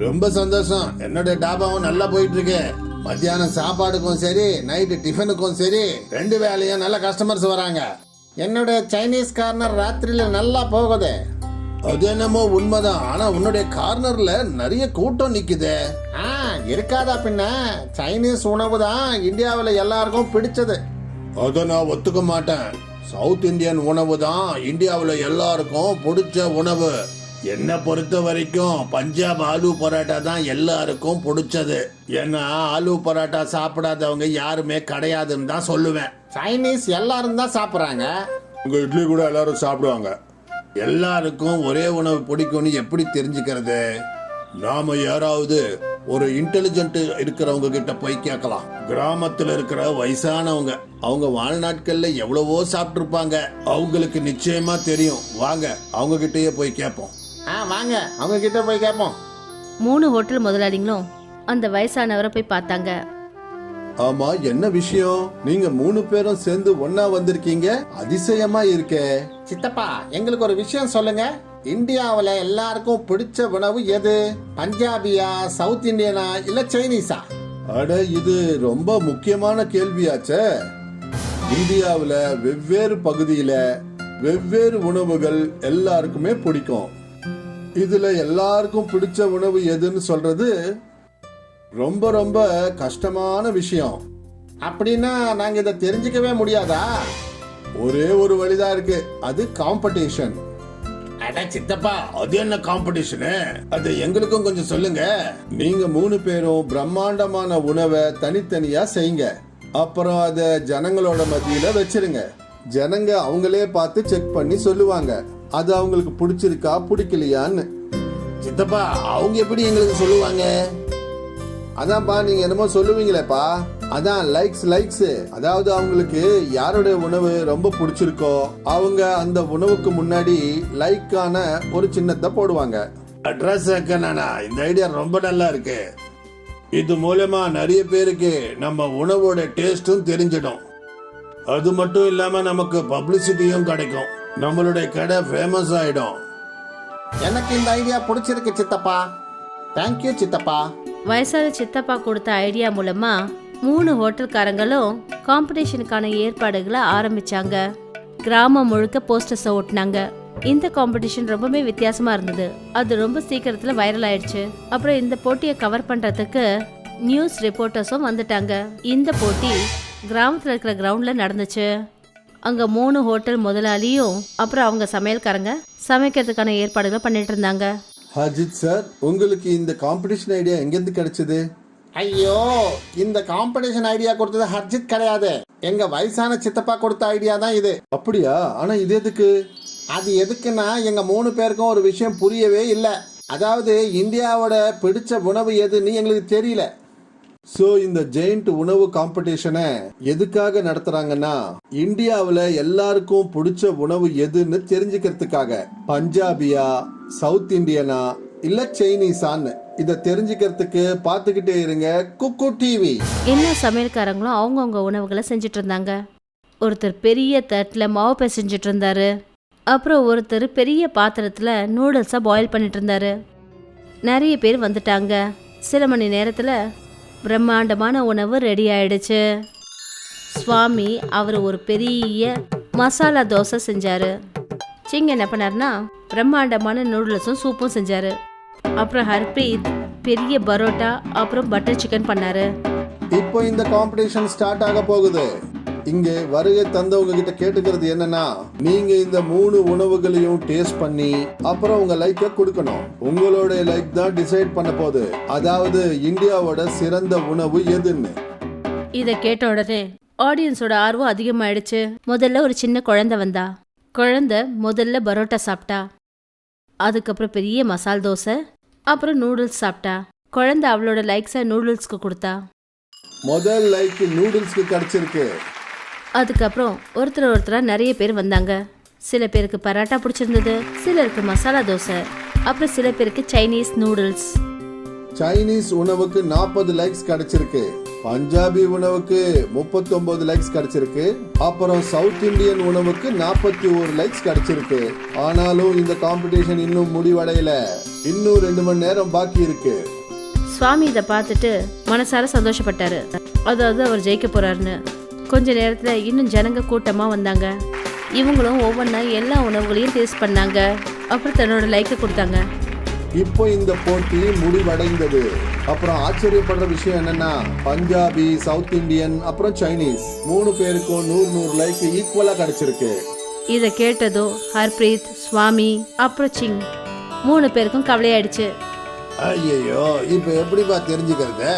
ரொம்ப சந்தோஷம். என்னுடைய டாபாவும் நல்லா போயிட்டு இருக்கு. மத்தியானம் சாப்பாடுக்கும் சரி, நைட்டு டிஃபனுக்கும் சரி 2 வேளையும் நல்ல கஸ்டமர்ஸ் வராங்க. என்னுடைய சைனீஸ் கார்னர் ராத்திரியில நல்லா போகுது. அது என்னமோ உண்மைதான். ஆனா உன்னுடைய கார்னர்ல நிறைய கூட்டம் நிக்குது. இருக்காதா பின்ன? சைனீஸ் உணவு தான் இந்தியாவில் எல்லாருக்கும் பிடிச்சது. அதை நான் ஒத்துக்க மாட்டேன். சவுத் இந்தியன் உணவு தான் இந்தியாவில் எல்லாருக்கும் பிடிச்ச உணவு. என்னை பொறுத்த வரைக்கும் பஞ்சாப் ஆலு பரோட்டா தான் எல்லாருக்கும் பிடிச்சது. ஏன்னா ஆலு பரோட்டா சாப்பிடாதவங்க யாருமே கிடையாதுன்னு தான் சொல்லுவேன். சைனீஸ் எல்லாரும் தான் சாப்பிட்றாங்க. உங்க இட்லி கூட எல்லாரும் சாப்பிடுவாங்க. எல்லாருக்கும் ஒரே உணவு பிடிக்கும்னு எப்படி தெரிஞ்சுக்கிறது? நாம யாராவது ஒரு இன்டெலிஜென்ட் இருக்கிறவங்க கிட்ட போய் கேட்கலாம். கிராமத்துல இருக்கிற வயசானவங்க, அவங்க வாழ்நாட்கள்ல எவ்வளவோ சாப்பிட்டுருப்பாங்க. அவங்களுக்கு நிச்சயமா தெரியும். வாங்க அவங்க கிட்டயே போய் கேட்போம். வாங்க அவங்க கிட்ட போய் கேட்போம். 3 ஹோட்டல் முதலாளிகளும் அந்த வயசானவரை போய் பார்த்தாங்க. ஆமா, என்ன விஷயம்? நீங்க 3 பேரும் சேர்ந்து ஒன்னா வந்திருக்கீங்க, அதிசயமா இருக்கே. சித்தப்பா, எங்களுக்கு ஒரு விஷயம் சொல்லுங்க. இந்தியாவுல எல்லாருக்கும் பிடிச்ச உணவு எது? பஞ்சாபியா, சவுத் இந்தியனா, இல்ல சைனீஸா? அட, இது ரொம்ப முக்கியமான கேள்வியாச்சே. இந்தியாவுல வெவ்வேறு பகுதியில வெவ்வேறு உணவுகள் எல்லாருக்குமே பிடிக்கும். இதுல எல்லாருக்கும் பிடிச்ச உணவு எதுன்னு சொல்றது ரொம்ப ரொம்ப கஷ்டமான விஷயம். அப்படின்னா நாங்க இதை தெரிஞ்சுக்கவே முடியாதா? ஒரே ஒரு வழிதான் இருக்கு, அது காம்படிஷன். அட சித்தப்பா, அது என்ன காம்படிஷனு? அது எங்களுக்கும் கொஞ்சம் சொல்லுங்க. நீங்க 3 பேரும் பிரம்மாண்டமான உணவை தனித்தனியா செய்யுங்க. அப்புறம் அத ஜனங்களோட மத்தியில வச்சிருங்க. ஜனங்க அவங்களே பார்த்து செக் பண்ணி சொல்லுவாங்க அது அவங்களுக்கு பிடிச்சிருக்கா பிடிக்கலையான்னு. சித்தப்பா, அவங்க எப்படி எங்களுக்கு சொல்லுவாங்க? அதான்ப்பா, நீங்க என்னமோ சொல்லுவீங்களேப்பா, அதான் லைக்ஸ். அதாவது அவங்களுக்கு யாருடைய உணவு ரொம்ப பிடிச்சிருக்கோ அவங்க அந்த உணவுக்கு முன்னாடி லைக்கான ஒரு சின்னத்தை போடுவாங்க. அட்ரஸ் இந்த ஐடியா ரொம்ப நல்லா இருக்கு. இது மூலமா நிறைய பேருக்கு நம்ம உணவோட டேஸ்டும் தெரிஞ்சிடும். அது மட்டும் இல்லாம நமக்கு பப்ளிசிட்டியும் கிடைக்கும். நம்மளுடைய கடை ஃபேமஸ் ஆயிடும். எனக்கு இந்த ஐடியா பிடிச்சிருக்கு சித்தப்பா. தேங்க்யூ சித்தப்பா. வயசான சித்தப்பா கொடுத்த ஐடியா மூலமா 3 ஹோட்டல்காரங்களும் காம்படிஷனுக்கான ஏற்பாடுகளை ஆரம்பிச்சாங்க. கிராமம் முழுக்க போஸ்டர்ஸை ஓட்டினாங்க. இந்த காம்படிஷன் ரொம்பவே வித்தியாசமா இருந்தது. அது ரொம்ப சீக்கிரத்துல வைரல் ஆயிடுச்சு. அப்புறம் இந்த போட்டியை கவர் பண்றதுக்கு நியூஸ் ரிப்போர்ட்டர்ஸும் வந்துட்டாங்க. இந்த போட்டி கிராமத்துல இருக்கிற கிரவுண்ட்ல நடந்துச்சு. அங்க 3 ஹோட்டல் முதலாளியும் அப்புறம் அவங்க சமையல்காரங்க சமைக்கிறதுக்கான ஏற்பாடுகளை பண்ணிட்டு இருந்தாங்க. அஜித் சார், உங்களுக்கு இந்த காம்படிஷன் ஐடியா எங்கிருந்து கிடைச்சது? ஐயோ, இந்த காம்படிஷன் ஐடியா கொடுத்தது ஹர்ஜித் கிடையாது. எங்க வயசான சித்தப்பா கொடுத்த ஐடியா தான் இது. அப்படியா? ஆனா இது எதுக்கு? அது எதுக்குன்னா எங்க 3 பேருக்கும் ஒரு விஷயம் புரியவே இல்லை. அதாவது இந்தியாவோட பிடிச்ச உணவு எதுன்னு எங்களுக்கு தெரியல. சோ இந்த ஜெயிண்ட் உணவு காம்படிஷனை எதுக்காக நடத்துறாங்கன்னா, இந்தியாவுல எல்லாருக்கும் பிடிச்ச உணவு எதுன்னு தெரிஞ்சுக்கிறதுக்காக. பஞ்சாபியா, சவுத் இந்தியனா, இல்ல சைனீஸான்னு இத தெரிஞ்சுக்கிறதுக்கு பாத்துக்கிட்டே இருங்க குக்கு டிவி. எல்லா சமையல்காரங்களும் அவங்கவுங்க உணவுகளை செஞ்சுட்டு இருந்தாங்க. ஒருத்தர் பெரிய தட்டுல மாவு பிசைஞ்சிட்டு இருந்தாரு. அப்புறம் ஒருத்தர் பெரிய பாத்திரத்துல நூடுல்ஸை பாயில் பண்ணிட்டு இருந்தாரு. நிறைய பேர் வந்துட்டாங்க. சில மணி நேரத்துல பிரம்மாண்டமான உணவு ரெடி ஆயிடுச்சு. சுவாமி அவர் ஒரு பெரிய மசாலா தோசை செஞ்சாரு. சிங் என்ன பண்ணாருன்னா பிரம்மாண்டமான நூடுல்ஸும் சூப்பும் செஞ்சாரு. அப்புறம் ஹர்ப்ரீத் பெரிய பரோட்டா அப்புறம் பட்டர் சிக்கன் பண்ணாரு. இப்போ இந்த காம்படிஷன் ஸ்டார்ட் ஆக போகுது. இங்க வருகை தந்தவங்க கிட்ட கேட்டுக்கிறது என்னன்னா, நீங்க இந்த 3 உணவுகளையும் டேஸ்ட் பண்ணி அப்புறம் உங்க லைக்க கொடுக்கணும். உங்களோட லைக் தான் டிசைட் பண்ண போகுது, அதாவது இந்தியாவோட சிறந்த உணவு எதுன்னு. இத கேட்ட உடனே ஆடியன்ஸோட ஆர்வம் அதிகமாயிடுச்சு. முதல்ல ஒரு சின்ன குழந்தை வந்தா. குழந்தை முதல்ல பரோட்டா சாப்பிட்டா. அதுக்கப்புறம் பெரிய மசால் தோசை அப்புறம் நூடுல்ஸ் சாப்பிட்டா. குழந்தை அவளோட லைக்ஸை நூடுல்ஸ்க்கு கொடுத்தா. முதல் லைக் நூடுல்ஸ்க்கு கிடைச்சிருக்கு. அதுக்கப்புறம் ஒருத்தரா நிறைய பேர் வந்தாங்க. சில பேருக்கு பரோட்டா பிடிச்சிருந்தது, சிலருக்கு மசாலா தோசை, அப்புறம் சில பேருக்கு சைனீஸ் நூடுல்ஸ். சைனீஸ் உணவுக்கு 40 லைக்ஸ் கிடைச்சிருக்கு. பஞ்சாபி உணவுக்கு 39 லைக்ஸ் கிடைச்சிருக்கு. அப்புறம் சவுத் இந்தியன் உணவுக்கு 41 லைக்ஸ் கிடைச்சிருக்கு. ஆனாலும் இந்த காம்படிஷன் இன்னும் முடிவடையல. இன்னும் 2 மணி நேரம் பாக்கி இருக்கு. சுவாமி இதை பார்த்துட்டு மனசார சந்தோஷப்பட்டாரு. அதாவது அவர் ஜெயிக்க போறாருன்னு. கொஞ்ச நேரத்துல இன்னும் ஜனங்க கூட்டமா வந்தாங்க. இவங்களும் ஒவ்வொன்றா எல்லா உணவுகளையும் டேஸ்ட் பண்ணாங்க. அப்புறம் தன்னோட லைக்கை கொடுத்தாங்க. இப்போ இந்த போட்டி முடிவடைந்தது. அப்புறம் ஆச்சரியப்படுற விஷயம் என்னன்னா, பஞ்சாபி, சவுத் இந்தியன் அப்புறம் சைனீஸ் 3 பேருக்கும் 100 லைக் ஈக்குவலா கிடைச்சிருக்கு. இதை கேட்டதும் ஹர்ப்ரீத், சுவாமி அப்புறம் சிங் 3 பேருக்கும் கவலையாயிடுச்சு. ஐயோ, இப்ப எப்படிப்பா தெரிஞ்சுக்கிறது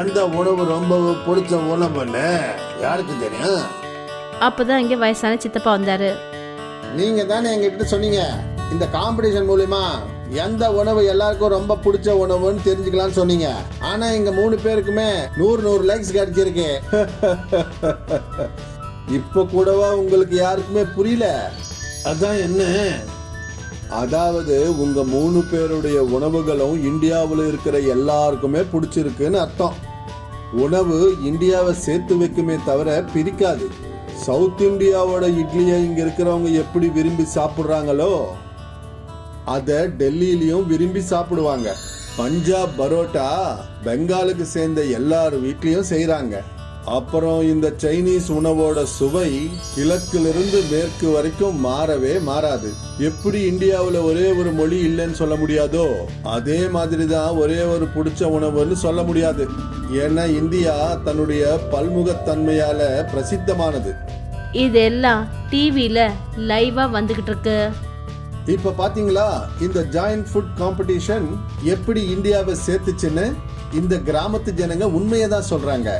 எந்த உணவு ரொம்ப பிடிச்ச உணவுன்னு? யாருக்கு தெரியும்? அப்பதான் இங்க வயசான சித்தப்பா வந்தாரு. நீங்க தானே எங்ககிட்ட சொன்னீங்க இந்த காம்படிஷன் மூலியமா எந்த உணவு எல்லாருக்கும் ரொம்ப பிடிச்ச உணவுன்னு தெரிஞ்சுக்கலாம்னு சொன்னீங்க. ஆனா இங்க 3 பேருக்குமே 100 லைக்ஸ் கிடைச்சிருக்கு. இப்ப கூடவா உங்களுக்கு யாருக்குமே புரியல? அதான் என்ன? அதாவது உங்க 3 பேருடைய உணவுகளும் இந்தியாவில் இருக்கிற எல்லாருக்குமே பிடிச்சிருக்குன்னு அர்த்தம். உணவு இந்தியாவை சேர்த்து வைக்குமே தவிர பிரிக்காது. சவுத் இந்தியாவோட இட்லியை இங்க இருக்கிறவங்க எப்படி விரும்பி சாப்பிடுறாங்களோ அத டெல்லியிலயும் விரும்பி சாப்பிடுவாங்க. பஞ்சாப் பரோட்டா பெங்காலுக்கு சேர்ந்த எல்லார் வீட்லயும் செய்யறாங்க. அப்புறம் இந்த சைனீஸ் உணவோட சுவை கிழக்கிலிருந்து மேற்கு வரைக்கும் மாறவே மாறாது. எப்படி இந்தியாவில் ஒரே ஒரு மொழி இல்லைன்னு சொல்ல முடியாதோ அதே மாதிரி தான் ஒரே ஒரு பிடிச்ச உணவுன்னு சொல்ல முடியாது. ஏன்னா இந்தியா தன்னுடைய பல்முகத்தன்மையால பிரசித்தமானது. இதெல்லாம் டிவியில லைவா வந்துகிட்டு இருக்கு. இப்ப பாத்தீங்களா இந்த ஜாயிண்ட் ஃபுட் காம்படிஷன் எப்படி இந்தியாவை சேர்த்துச்சுன்னு? இந்த கிராமத்து ஜனங்க உண்மையை தான் சொல்றாங்க.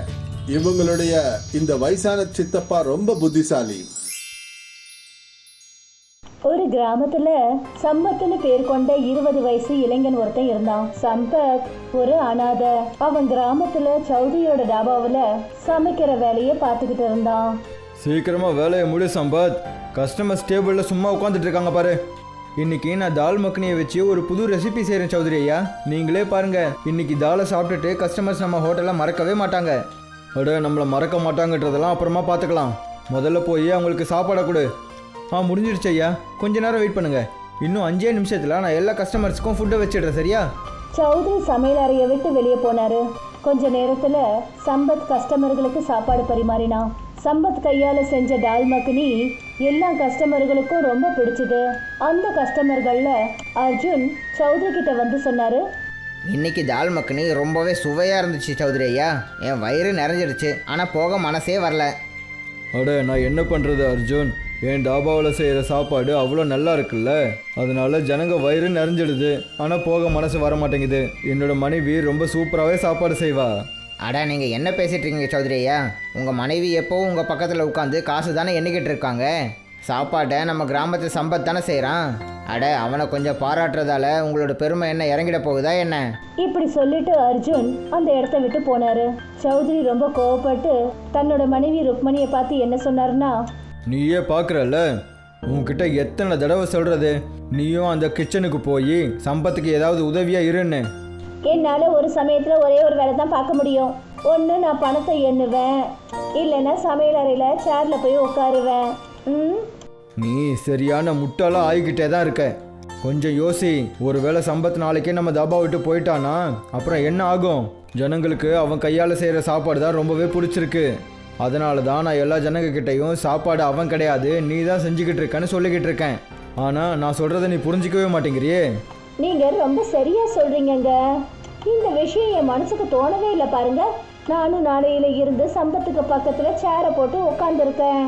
இவங்களுடைய இந்த வயசான சித்தப்பா ரொம்ப புத்திசாலி. ஒரு கிராமத்துல சம்பத்னு பேர் கொண்ட 20 வயசு இளைஞன் ஒருத்தன் இருந்தான். சம்பத் ஒரு அனாதை. அவன் கிராமத்துல சௌதரியோட டாபாவுல சமைக்கிற வேலையை பார்த்துக்கிட்டு இருந்தான். சீக்கிரமாக வேலையை முடி சம்பத். கஸ்டமர்ஸ் டேபிளில் சும்மா உட்காந்துட்டு இருக்காங்க பாரு. இன்னைக்கு நான் தால் மக்னியை வச்சு ஒரு புது ரெசிபி செய்கிறேன் சௌதரி ஐயா. நீங்களே பாருங்க, இன்னைக்கு தாலை சாப்பிட்டுட்டு கஸ்டமர்ஸ் நம்ம ஹோட்டலில் மறக்கவே மாட்டாங்க. அட நம்மளை மறக்க மாட்டாங்கன்றதெல்லாம் அப்புறமா பார்த்துக்கலாம். முதல்ல போய் அவங்களுக்கு சாப்பாடை கொடு. முடிஞ்சிடுச்சு ஐயா, கொஞ்ச நேரம் வெயிட் பண்ணுங்க. இன்னும் 5 நிமிஷத்தில் நான் எல்லா கஸ்டமர்ஸுக்கும் ஃபுட்டை வச்சிடுறேன், சரியா? சௌதரி சமையல் அறையை விட்டு வெளியே போனாரு. கொஞ்ச நேரத்துல சம்பத் கஸ்டமர்களுக்கு சாப்பாடு பரிமாறினான். சம்பத் கையால செஞ்ச டால் மக்னி எல்லா கஸ்டமர்களுக்கும் ரொம்ப பிடிச்சது. அந்த கஸ்டமர்கள்ல அர்ஜுன் சௌதரி கிட்ட வந்து சொன்னாரு, இன்னைக்கு தால் மக்னி ரொம்பவே சுவையாக இருந்துச்சு சௌதரி ஐயா. என் வயிறு நிறைஞ்சிடுச்சு, ஆனால் போக மனசே வரல. அட நான் என்ன பண்ணுறது அர்ஜுன், என் டாபாவில் செய்கிற சாப்பாடு அவ்வளோ நல்லா இருக்குல்ல, அதனால ஜனங்க வயிறு நிறைஞ்சிடுது, ஆனால் போக மனசு வர மாட்டேங்குது. என்னோட மனைவி ரொம்ப சூப்பராகவே சாப்பாடு செய்வா. அட நீங்கள் என்ன பேசிகிட்டு இருக்கீங்க சௌதரி ஐயா? உங்கள் மனைவி எப்போவும் உங்கள் பக்கத்தில் உட்காந்து காசு தானே எண்ணிக்கிட்டு இருக்காங்க. சாப்பாட்டை நம்ம கிராமத்து சம்பத் தானே செய்கிறான். அட அவனை கொஞ்சம் பாராட்டுறதால உங்களோட பெருமை என்ன இறங்கிட போகுதா என்ன? இப்படி சொல்லிட்டு அர்ஜுன் அந்த இடத்த விட்டு போனாரு. சௌதரி ரொம்ப கோவப்பட்டு தன்னோட மனைவி ருக்மணியை பார்த்து என்ன சொன்னாருன்னா, நீயே பார்க்குறல்ல, உன்கிட்ட எத்தனை தடவை சொல்கிறது, நீயும் அந்த கிச்சனுக்கு போய் சம்பத்துக்கு ஏதாவது உதவியாக இருன்னு. என்னால ஒரு சமயத்துல ஒரே ஒரு வேலை தான் பார்க்க முடியும். ஒன்று நான் பணத்தை எண்ணுவேன், இல்லைன்னா சமையல் அறையில சேர்ல போய் உட்காருவேன். நீ சரியான முட்டாளாக ஆகிக்கிட்டே தான் இருக்க. கொஞ்சம் யோசி. ஒருவேளை சம்பத் நாளைக்கே நம்ம தாபா விட்டு போயிட்டானா அப்புறம் என்ன ஆகும்? ஜனங்களுக்கு அவன் கையால் செய்கிற சாப்பாடு தான் ரொம்பவே பிடிச்சிருக்கு. அதனால தான் நான் எல்லா ஜனங்கக்கிட்டையும் சாப்பாடு அவன் கிடையாது நீ தான் செஞ்சுக்கிட்டு இருக்கேன்னு சொல்லிக்கிட்டு இருக்கேன். ஆனால் நான் சொல்கிறத நீ புரிஞ்சிக்கவே மாட்டேங்கிறியே. நீங்க ரொம்ப சரியா சொல்றீங்கங்க. இந்த விஷயம் என் மனசுக்கு தோணவே இல்லை பாருங்க. நானும் நாளையில இருந்து சம்பத்துக்கு பக்கத்துல சேரை போட்டு உட்கார்ந்துருக்கேன்.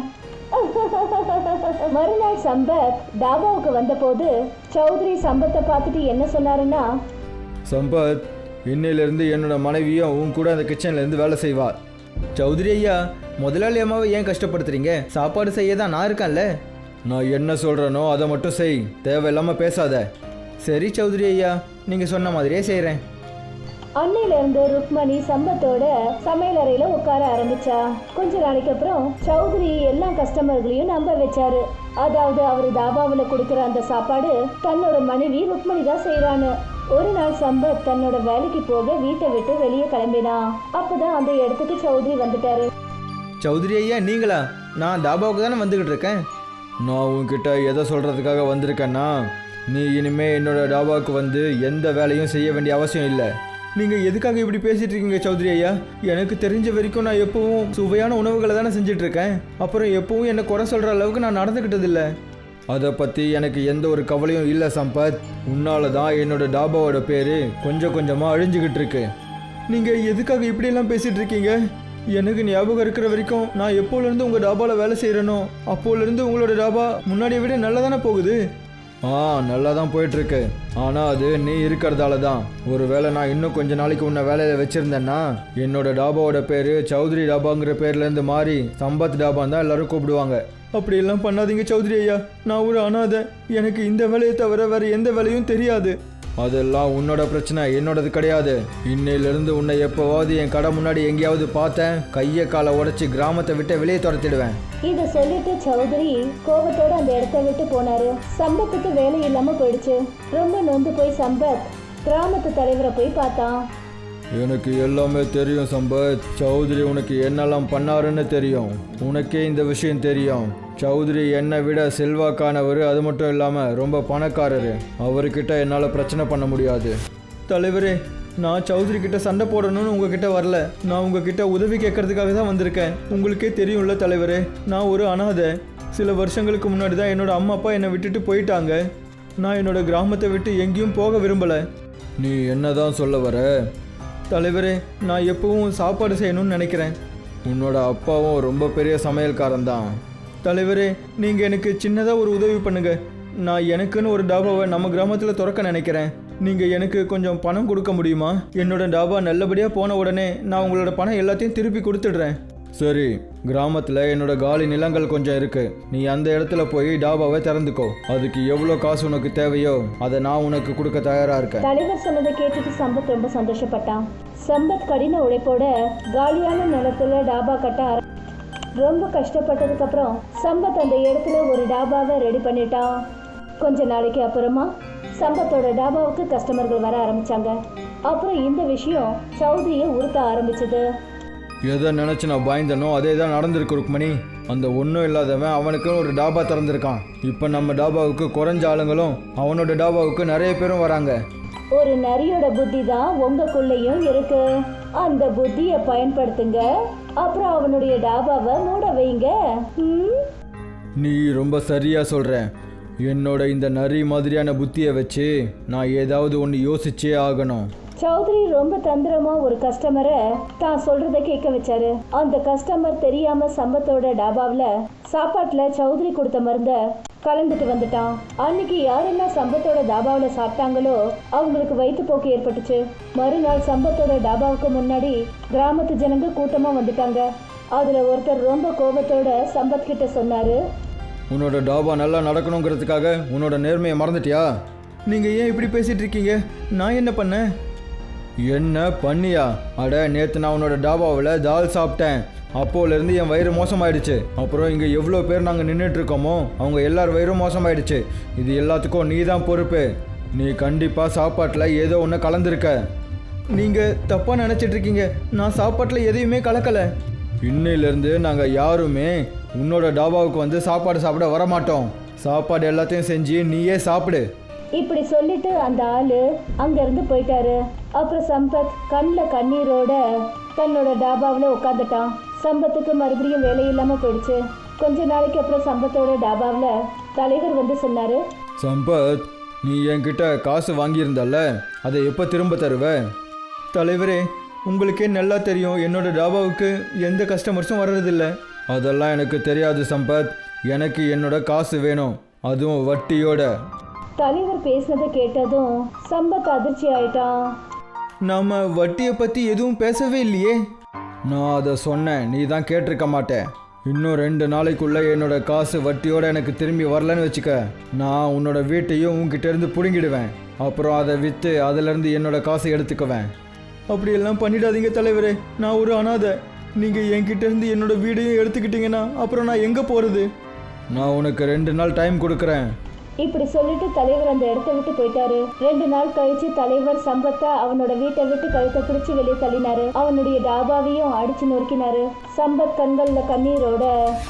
மறுநாள் சம்பத் டாபாவுக்கு வந்தபோது சௌதரி சம்பத்தை பார்த்துட்டு என்ன சொன்னாருன்னா, சம்பத், இன்னையிலேருந்து என்னோட மனைவியும் உன் கூட அந்த கிச்சன்லேருந்து வேலை செய்வா. சௌதரி ஐயா, முதலாளி அம்மாவை ஏன் கஷ்டப்படுத்துறீங்க? சாப்பாடு செய்ய தான் நான் இருக்கேன்ல. நான் என்ன சொல்கிறேனோ அதை மட்டும் செய், தேவையில்லாமல் பேசாத. சரி சௌதரி ஐயா, நீங்கள் சொன்ன மாதிரியே செய்கிறேன். அன்னையில இருந்து ருக்மணி சம்பத்தோட சமையல் அறையில உட்கார ஆரம்பிச்சா. கொஞ்ச நாளைக்கு அப்புறம் சௌதரி எல்லா கஸ்டமர்களையும் நம்ப வச்சாரு. அதாவது அவரு தாபாவில் கொடுக்குற அந்த சாப்பாடு தன்னோட மனைவி ருக்மணி தான் செய்யறான்னு. ஒரு நாள் சம்பத் தன்னோட வேலைக்கு போக வீட்டை விட்டு வெளியே கிளம்பினான். அப்பதான் அந்த இடத்துக்கு சௌதரி வந்துட்டாரு. சௌதரி ஐயா நீங்களா? நான் தாபாவுக்கு தானே வந்துக்கிட்டு இருக்கேன். நான் உன்கிட்ட எதை சொல்கிறதுக்காக வந்திருக்கேன்னா, நீ இனிமே என்னோட டாபாவுக்கு வந்து எந்த வேலையும் செய்ய வேண்டிய அவசியம் இல்லை. நீங்கள் எதுக்காக இப்படி பேசிகிட்டு இருக்கீங்க சௌதரி ஐயா? எனக்கு தெரிஞ்ச வரைக்கும் நான் எப்பவும் சுவையான உணவுகளை தானே செஞ்சிட்ருக்கேன். அப்புறம் எப்பவும் என்னை குறை சொல்கிற அளவுக்கு நான் நடந்துக்கிட்டதில்லை. அதை பற்றி எனக்கு எந்த ஒரு கவலையும் இல்லை சம்பத். உன்னால தான் என்னோட டாபாவோட பேர் கொஞ்சம் கொஞ்சமாக அழிஞ்சுக்கிட்டு இருக்கு. நீங்கள் எதுக்காக இப்படியெல்லாம் பேசிகிட்டு இருக்கீங்க? எனக்கு ஞாபகம் இருக்கிற வரைக்கும் நான் எப்போலேருந்து உங்கள் டாபாவில் வேலை செய்கிறேனோ அப்போலேருந்து உங்களோட டாபா முன்னாடியை விட நல்லா தானே போகுது. நல்லா தான் போயிட்டுருக்கு. ஆனால் அது நீ இருக்கிறதால தான். ஒருவேளை நான் இன்னும் கொஞ்ச நாளைக்கு உன்னை வேலையில் வச்சுருந்தேன்னா என்னோட டாபாவோட பேர் சௌதரி டாபாங்கிற பேர்லேருந்து மாறி சம்பத் டாபான்னு தான் எல்லோரும் கூப்பிடுவாங்க. அப்படியெல்லாம் பண்ணாதீங்க சௌத்ரி ஐயா. நான் ஒரு அனாதை. எனக்கு இந்த வேலையை தவிர வேற எந்த வேலையும் தெரியாது. அதெல்லாம் உன்னோட பிரச்சனை, என்னோடது கிடையாது. இன்னையிலிருந்து உன்னை எப்போவாவது என் கடை முன்னாடி எங்கேயாவது பார்த்தேன், கையை காலை உடைச்சி கிராமத்தை விட்டு வெளியே துரத்திடுவேன். இதை சொல்லிட்டு சௌத்ரி கோபத்தோட அந்த இடத்த விட்டு போனாரு. சம்பத்துக்கு வேலை இல்லாம போயிடுச்சு. ரொம்ப நொந்து போய் சம்பத் கிராமத்து தலைவரை போய் பார்த்தான். எனக்கு எல்லாமே தெரியும் சம்பத். சௌத்ரி உனக்கு என்னெல்லாம் பண்ணாருன்னு தெரியும். உனக்கே இந்த விஷயம் தெரியும். சௌத்ரி என்னை விட செல்வாக்கானவர். அது மட்டும் இல்லாமல் ரொம்ப பணக்காரரு. அவர்கிட்ட என்னால் பிரச்சனை பண்ண முடியாது. தலைவரே, நான் சௌத்ரி கிட்ட சண்டை போடணும்னு உங்ககிட்ட வரல. நான் உங்ககிட்ட உதவி கேட்கறதுக்காக தான் வந்திருக்கேன். உங்களுக்கே தெரியும்ல தலைவரே, நான் ஒரு அனாதை. சில வருஷங்களுக்கு முன்னாடி தான் என்னோட அம்மா அப்பா என்னை விட்டுட்டு போயிட்டாங்க. நான் என்னோட கிராமத்தை விட்டு எங்கேயும் போக விரும்பலை. நீ என்னதான் சொல்ல வர? தலைவரே, நான் எப்பவும் சாப்பாடு செய்யணும்னு நினைக்கிறேன். உன்னோட அப்பாவும் ரொம்ப பெரிய சமையல்காரன் தான். தலைவரே, நீங்கள் எனக்கு சின்னதாக ஒரு உதவி பண்ணுங்க. நான் எனக்குன்னு ஒரு டாபாவை நம்ம கிராமத்தில் திறக்க நினைக்கிறேன். நீங்கள் எனக்கு கொஞ்சம் பணம் கொடுக்க முடியுமா? என்னோட டாபா நல்லபடியாக போன உடனே நான் உங்களோட பணம் எல்லாத்தையும் திருப்பி கொடுத்துடுறேன். சரி, கிராமத்தில் என்னோட காலி நிலங்கள் கொஞ்சம் இருக்கு. நீ அந்த இடத்துல போய் டாபாவை திறந்துக்கோ. அதுக்கு எவ்வளோ காசு உனக்கு தேவையோ அதை நான் உனக்கு கொடுக்க தயாரா இருக்கேன். தலைவர் சொன்னதை கேட்டுட்டு சம்பத் ரொம்ப சந்தோஷப்பட்டான். சம்பத் கடின உழைப்போட காலியான நிலத்துல டாபா கட்ட ரொம்ப கஷ்டப்பட்டதுக்கு அப்புறம் சம்பத் அந்த இடத்துல ஒரு டாபாவை ரெடி பண்ணிட்டான். கொஞ்ச நாளைக்கு அப்புறமா சம்பத்தோட டாபாவுக்கு கஸ்டமர்கள் வர ஆரம்பிச்சாங்க. அப்புறம் இந்த விஷயம் சௌத்ரியை உறுத்த ஆரம்பிச்சது. எதை நினச்சி நான் பயந்தனோ அதே தான் நடந்திருக்கு ருக்மணி. அந்த ஒன்றும் இல்லாதவன் அவனுக்குன்னு ஒரு டாபா திறந்திருக்கான். இப்போ நம்ம டாபாவுக்கு குறைஞ்ச ஆளுங்களும் அவனோட டாபாவுக்கு நிறைய பேரும் வராங்க. ஒரு நரியோட புத்தி தான் உங்களுக்குள்ளேயும் இருக்கு. அந்த புத்தியை பயன்படுத்துங்க. அப்புறம் அவனுடைய டாபாவை மூட வைங்க. நீ ரொம்ப சரியா சொல்ற. என்னோட இந்த நரி மாதிரியான புத்தியை வச்சு நான் ஏதாவது ஒன்று யோசிச்சே ஆகணும். சௌத்ரி ரொம்ப தந்திரமா ஒரு கஸ்டமரை தான் சொல்றத கேட்க வச்சாரு. அந்த கஸ்டமர் தெரியாம சம்பத்தோட டாபாவில் சாப்பாட்டுல சௌத்ரி கொடுத்த மருந்த கலந்துட்டு வந்துட்டான். அன்னைக்கு யாரெல்லாம் சம்பத்தோட டாபாவில் சாப்பிட்டாங்களோ அவங்களுக்கு வயிற்றுப்போக்கு ஏற்பட்டுச்சு. மறுநாள் சம்பத்தோட டாபாவுக்கு முன்னாடி கிராமத்து ஜனங்க கூட்டமா வந்துட்டாங்க. அதுல ஒருத்தர் ரொம்ப கோபத்தோட சம்பத் கிட்ட சொன்னாரு, உன்னோட டாபா நல்லா நடக்கணுங்கிறதுக்காக உன்னோட நேர்மையை மறந்துட்டியா? நீங்கள் ஏன் இப்படி பேசிட்டு இருக்கீங்க? நான் என்ன பண்ணேன்? என்ன பண்ணியா? அட, நேற்று நான் உன்னோட டாபாவில் தால் சாப்பிட்டேன். அப்போலேருந்து என் வயிறு மோசமாயிடுச்சு. அப்புறம் இங்கே எவ்வளோ பேர் நாங்கள் நின்றுட்டுருக்கோமோ அவங்க எல்லார் வயிறும் மோசமாயிடுச்சு. இது எல்லாத்துக்கும் நீ தான் பொறுப்பு. நீ கண்டிப்பாக சாப்பாட்டில் ஏதோ ஒன்று கலந்துருக்க. நீங்கள் தப்பாக நினச்சிட்ருக்கீங்க. நான் சாப்பாட்டில் எதையுமே கலக்கலை. இன்னையிலேருந்து நாங்கள் யாருமே உன்னோட டாபாவுக்கு வந்து சாப்பாடு சாப்பிட வரமாட்டோம். சாப்பாடு எல்லாத்தையும் செஞ்சு நீயே சாப்பிடு. இப்படி சொல்லிட்டு அந்த ஆளு அங்கிருந்து போயிட்டாரு. அப்புறம் சம்பத் கண்ணில் கண்ணீரோட தன்னோட டாபாவில் உட்காந்துட்டான். சம்பத்துக்கு மறுபடியும் வேலை இல்லாம போயிடுச்சு. கொஞ்ச நாளைக்கு அப்புறம் சம்பத்தோட டாபாவில் தலைவர் வந்து சொன்னாரு, சம்பத், நீ என்கிட்ட காசு வாங்கியிருந்தல்ல, அதை எப்போ திரும்ப தருவ? தலைவரே, உங்களுக்கே நல்லா தெரியும் என்னோட டாபாவுக்கு எந்த கஸ்டமர்ஸும் வர்றதில்லை. அதெல்லாம் எனக்கு தெரியாது சம்பத். எனக்கு என்னோட காசு வேணும், அதுவும் வட்டியோட. தலைவர் பேசினதை கேட்டதும் சம்பத் அதிர்ச்சி ஆயிட்டான். நாம வட்டியை பற்றி எதுவும் பேசவே இல்லையே. நான் அதை சொன்னேன், நீ தான் கேட்டிருக்க மாட்டேன். இன்னும் 2 நாளைக்குள்ளே என்னோட காசு வட்டியோட எனக்கு திரும்பி வரலன்னு வச்சுக்க, நான் உன்னோட வீட்டையும் உங்ககிட்ட இருந்து பிடுங்கிடுவேன். அப்புறம் அதை விற்று அதிலேருந்து என்னோட காசை எடுத்துக்குவேன். அப்படியெல்லாம் பண்ணிடாதீங்க தலைவரே, நான் ஒரு அனாதை. நீங்கள் என்கிட்ட இருந்து என்னோட வீடையும் எடுத்துக்கிட்டீங்கன்னா அப்புறம் நான் எங்கே போகிறது? நான் உனக்கு 2 நாள் டைம் கொடுக்குறேன். இப்படி சொல்லிட்டு தலைவர் அந்த இடத்த விட்டு போயிட்டாரு. 2 நாள் கழிச்சு தலைவர் சம்பத்தை அவனோட வீட்டை விட்டு கழுத்தை பிடிச்சு வெளியே தள்ளினாரு. அவனுடைய டாபாவையும் அடிச்சு நொறுக்கினாரு. சம்பத் கண்கள்ல கண்ணீரோட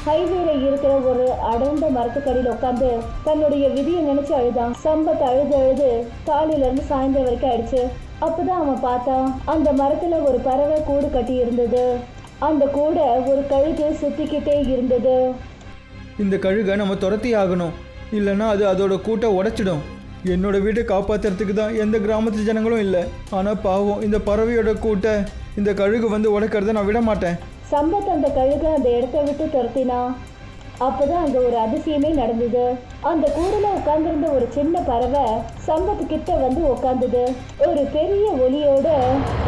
ஹைவேல இருக்கிற ஒரு அடர்ந்த மரத்துக்கடியில் உட்காந்து தன்னுடைய விதியை நினைச்சு அழுதான். சம்பத் அழுது அழுது காலையில இருந்து சாயந்தரம் வரைக்கும் ஆயிடுச்சு. அப்பதான் அவன் பார்த்தான், அந்த மரத்துல ஒரு பறவை கூடு கட்டி இருந்தது. அந்த கூடை ஒரு கழுகு சுத்திக்கிட்டே இருந்தது. இந்த கழுகை நம்ம துரத்தி ஆகணும், இல்லைன்னா அது அதோட கூட்டை உடைச்சிடும். என்னோட வீட்டை காப்பாற்றுறதுக்கு தான் எந்த கிராமத்து ஜனங்களும் இல்லை. ஆனால் பாவம், இந்த பறவையோட கூட்டை இந்த கழுகு வந்து உடைக்கிறத நான் விட மாட்டேன். சம்பத் அந்த கழுகை அந்த இடத்த விட்டு துரத்தினான். அப்போதான் அங்கே ஒரு அதிசயமே நடந்தது. அந்த கூடுல உட்கார்ந்துருந்த ஒரு சின்ன பறவை சம்பத்து கிட்ட வந்து உட்கார்ந்தது. ஒரு பெரிய ஒலியோட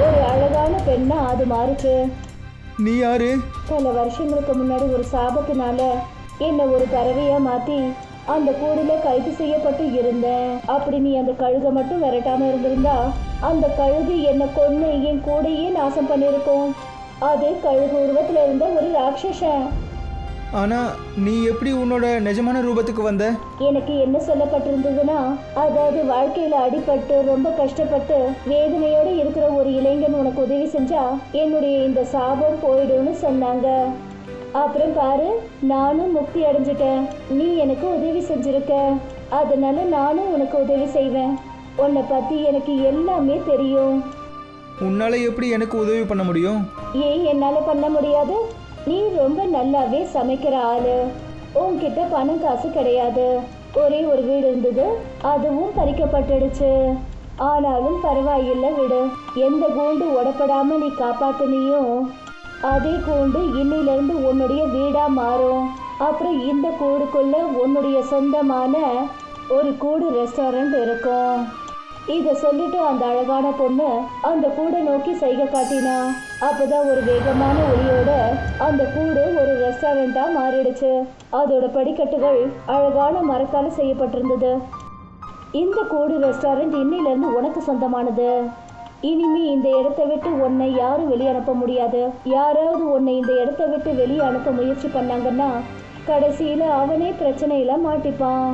ஒரு அழகான பெண்ணா அது மாறுச்சு. நீ யாரு? பல வருஷங்களுக்கு முன்னாடி ஒரு சாபத்தினால என்ன ஒரு பறவையா மாத்தி அந்த கூடுல கைது செய்யப்பட்டு இருந்தேன். அப்படி நீ அந்த கழுகை மட்டும் விரட்டாம இருந்திருந்தா அந்த கழுகு என்ன கொன்னு என் கூடையே நாசம் பண்ணிருக்கும். அது கழுகு உருவத்துல இருந்த ஒரு ராட்சசன். ஆனால் நீ எப்படி உன்னோட நிஜமான ரூபத்துக்கு வந்த? எனக்கு என்ன சொல்லப்பட்டிருந்ததுன்னா, அதாவது வாழ்க்கையில அடிபட்டு ரொம்ப கஷ்டப்பட்டு வேதனையோட இருக்கிற ஒரு இளைஞன் உனக்கு உதவி செஞ்சா என்னுடைய இந்த சாபம் போயிடும்னு சொன்னாங்க. அப்புறம் பாரு, நானும் முக்தி அடைஞ்சிட்டேன். நீ எனக்கு உதவி செஞ்சிருக்க, அதனால நானும் உனக்கு உதவி செய்வேன். உன்னை பத்தி எனக்கு எல்லாமே தெரியும். உன்னால எப்படி எனக்கு உதவி பண்ண முடியும்? ஏன் என்னால பண்ண முடியாது? நீ ரொம்ப நல்லாவே சமைக்கிற ஆளு. உன்கிட்ட பணம் காசு கிடையாது. ஒரே ஒரு வீடு இருந்தது, அதுவும் பறிக்கப்பட்டுடுச்சு. ஆனாலும் பரவாயில்லை, விடு. எந்த கூண்டு உடப்படாம நீ காப்பாத்தினியும் அதே கூண்டு இன்னிலிருந்து உன்னுடைய வீடா மாறும். அப்புறம் இந்த கூடுக்குள்ள உன்னுடைய சொந்தமான ஒரு கூடு ரெஸ்டாரண்ட் இருக்கும். இதை சொல்லிட்டு அந்த அழகான பொண்ணு அந்த கூடை நோக்கி சைகை காட்டினா. அப்பதான் ஒரு வேகமான ஒளியோட அந்த கூடு ஒரு ரெஸ்டாரண்டா மாறிடுச்சு. அதோட படிக்கட்டுகள் அழகான மரத்தால செய்யப்பட்டிருந்தது. இந்த கூடு ரெஸ்டாரண்ட் இன்னிலிருந்து உனக்கு சொந்தமானது. இனிமே இந்த இடத்தை விட்டு உன்னை யாரும் வெளியே அனுப்ப முடியாது. யாராவது உன்னை இந்த இடத்தை விட்டு வெளியே அனுப்ப முயற்சி பண்ணாங்கன்னா கடைசியில அவனே பிரச்சனையில மாட்டிப்பான்.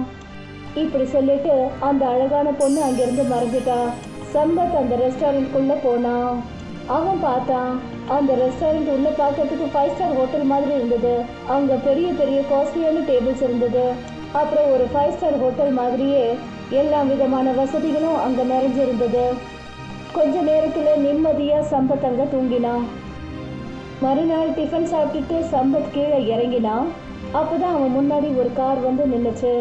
இப்படி சொல்லிட்டு அந்த அழகான பொண்ணு அங்கிருந்து மறைஞ்சிட்டா. சம்பத் அந்த ரெஸ்டாரண்ட்குள்ள போனான். அவன் பார்த்தான், அந்த ரெஸ்டாரண்ட் உள்ள பார்க்கறதுக்கு 5 ஸ்டார் ஹோட்டல் மாதிரி இருந்தது. அங்க பெரிய பெரிய காஸ்ட்லியான டேபிள்ஸ் இருந்தது. அப்புறம் ஒரு 5 ஸ்டார் ஹோட்டல் மாதிரியே எல்லா விதமான வசதிகளும் அங்க நிறைஞ்சிருந்தது. கொஞ்ச நேரத்துல நிம்மதியா சம்பத் அங்க தூங்கினான். மறுநாள் டிஃபன் சாப்பிட்டுட்டு சம்பத் கீழே இறங்கினான். அப்பதான் அவன் முன்னாடி ஒரு கார் வந்து நின்னுச்சு.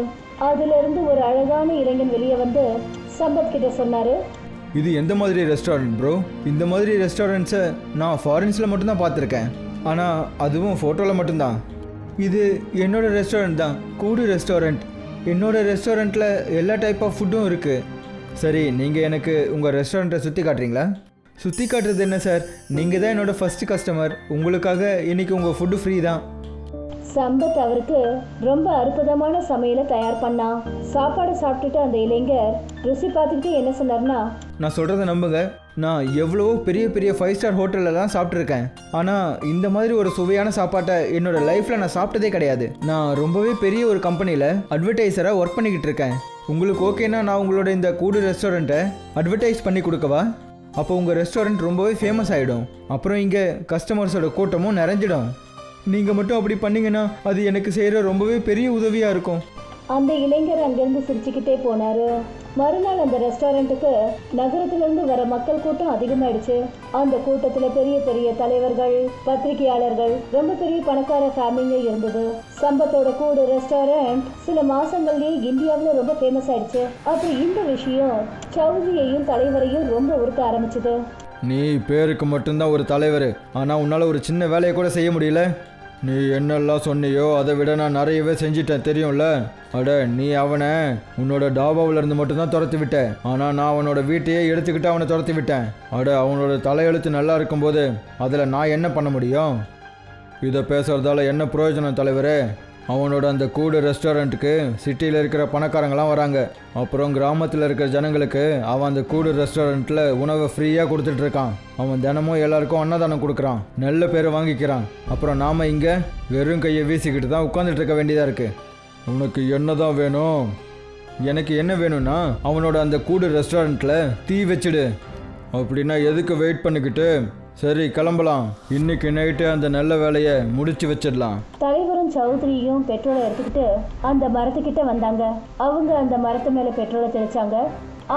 அதுல இருந்து ஒரு அழகான இளைஞன் வெளியே வந்து சம்பத் கிட்ட சொன்னாரு, இது எந்த மாதிரி ரெஸ்டாரண்ட் ப்ரோ? இந்த மாதிரி ரெஸ்டாரண்ட்ஸை நான் ஃபாரின்ஸில் மட்டும்தான் பார்த்துருக்கேன், ஆனால் அதுவும் ஃபோட்டோவில் மட்டும்தான். இது என்னோட ரெஸ்டாரண்ட் தான், கூடு ரெஸ்டாரண்ட். என்னோட ரெஸ்டாரண்ட்டில் எல்லா டைப் ஆஃப் ஃபுட்டும் இருக்குது. சரி, நீங்கள் எனக்கு உங்கள் ரெஸ்டாரண்ட்டை சுற்றி காட்டுறீங்களா? சுற்றி காட்டுறது என்ன சார், நீங்கள் தான் என்னோடய ஃபஸ்ட்டு கஸ்டமர். உங்களுக்காக இன்றைக்கி உங்கள் ஃபுட்டு ஃப்ரீ தான். சம்பத் அவருக்கு ரொம்ப அற்புதமான சமையலை தயார் பண்ணான். சாப்பாடு சாப்பிட்டுட்டு அந்த இளைஞர் ருசி பார்த்துக்கிட்டு என்ன சொன்னார்னா, நான் சொல்கிறத நம்புங்க, நான் எவ்வளவோ பெரிய பெரிய 5 ஸ்டார் ஹோட்டல்லலாம் சாப்பிட்ருக்கேன். ஆனால் இந்த மாதிரி ஒரு சுவையான சாப்பாட்டை என்னோடய லைஃப்பில் நான் சாப்பிட்டதே கிடையாது. நான் ரொம்பவே பெரிய ஒரு கம்பெனியில் அட்வர்டைஸராக ஒர்க் பண்ணிக்கிட்டு இருக்கேன். உங்களுக்கு ஓகேனா நான் உங்களோட இந்த கூடு ரெஸ்டாரண்ட்டை அட்வர்டைஸ் பண்ணி கொடுக்கவா? அப்போ உங்கள் ரெஸ்டாரண்ட் ரொம்பவே ஃபேமஸ் ஆகிடும். அப்புறம் இங்கே கஸ்டமர்ஸோட கூட்டமும் நிறைஞ்சிடும். நீங்கள் மட்டும் அப்படி பண்ணீங்கன்னா அது எனக்கு செய்கிற ரொம்பவே பெரிய உதவியாக இருக்கும். அந்த இளைஞர் அங்கிருந்து சிரிச்சுக்கிட்டே போனாரு. மறுநாள் அந்த ரெஸ்டாரண்ட்டுக்கு நகரத்திலிருந்து வர மக்கள் கூட்டம் அதிகமாயிடுச்சு. அந்த கூட்டத்துல பெரிய பெரிய தலைவர்கள், பத்திரிகையாளர்கள், ரொம்ப பெரிய பணக்கார ஃபேமிலிங்க இருந்தது. சம்பத்தோட கூடு ரெஸ்டாரண்ட் சில மாசங்கள்லயே இந்தியாவில் ரொம்ப ஃபேமஸ் ஆயிடுச்சு. அப்புறம் இந்த விஷயம் சௌத்ரியையும் தலைவரையும் ரொம்ப உறுத்த ஆரம்பிச்சது. நீ பேருக்கு மட்டும்தான் ஒரு தலைவர், ஆனால் உன்னால் ஒரு சின்ன வேலையை கூட செய்ய முடியல. நீ என்னெல்லாம் சொன்னியோ அதை விட நான் நிறையவே செஞ்சிட்டேன், தெரியும்ல. அட, நீ அவனை உன்னோட டாபாவில் இருந்து மட்டும்தான் துரத்தி விட்டேன், ஆனால் நான் அவனோட வீட்டையே எடுத்துக்கிட்டு அவனை துரத்தி விட்டேன். அட, அவனோட தலையெழுத்து நல்லா இருக்கும்போது அதில் நான் என்ன பண்ண முடியும்? இதை பேசுகிறதால என்ன பிரயோஜனம் தலைவரே? அவனோட அந்த கூடு ரெஸ்டாரண்ட்டுக்கு சிட்டியில் இருக்கிற பணக்காரங்களாம் வராங்க. அப்புறம் கிராமத்தில் இருக்கிற ஜனங்களுக்கு அவன் அந்த கூடு ரெஸ்டாரண்ட்டில் உணவை ஃப்ரீயாக கொடுத்துட்ருக்கான். அவன் தினமும் எல்லாருக்கும் அன்னதானம் கொடுக்குறான், நல்ல பேரை வாங்கிக்கிறான். அப்புறம் நாம் இங்கே வெறும் கையை வீசிக்கிட்டு தான் உட்காந்துட்டு இருக்க வேண்டியதாக இருக்குது. உனக்கு என்ன தான் வேணும்? எனக்கு என்ன வேணும்னா அவனோட அந்த கூடு ரெஸ்டாரண்ட்டில் தீ வச்சுடு. அப்படின்னா எதுக்கு வெயிட் பண்ணிக்கிட்டு? சரி, கிளம்பலாம். இன்னைக்கு நைட்டு அந்த நல்ல வேலையை முடிச்சு வச்சிடலாம். தலைவரும் சௌத்ரியும் பெட்ரோலை எடுத்துக்கிட்டு அந்த மரத்துக்கிட்ட வந்தாங்க. அவங்க அந்த மரத்து மேல பெட்ரோலை தெளிச்சாங்க.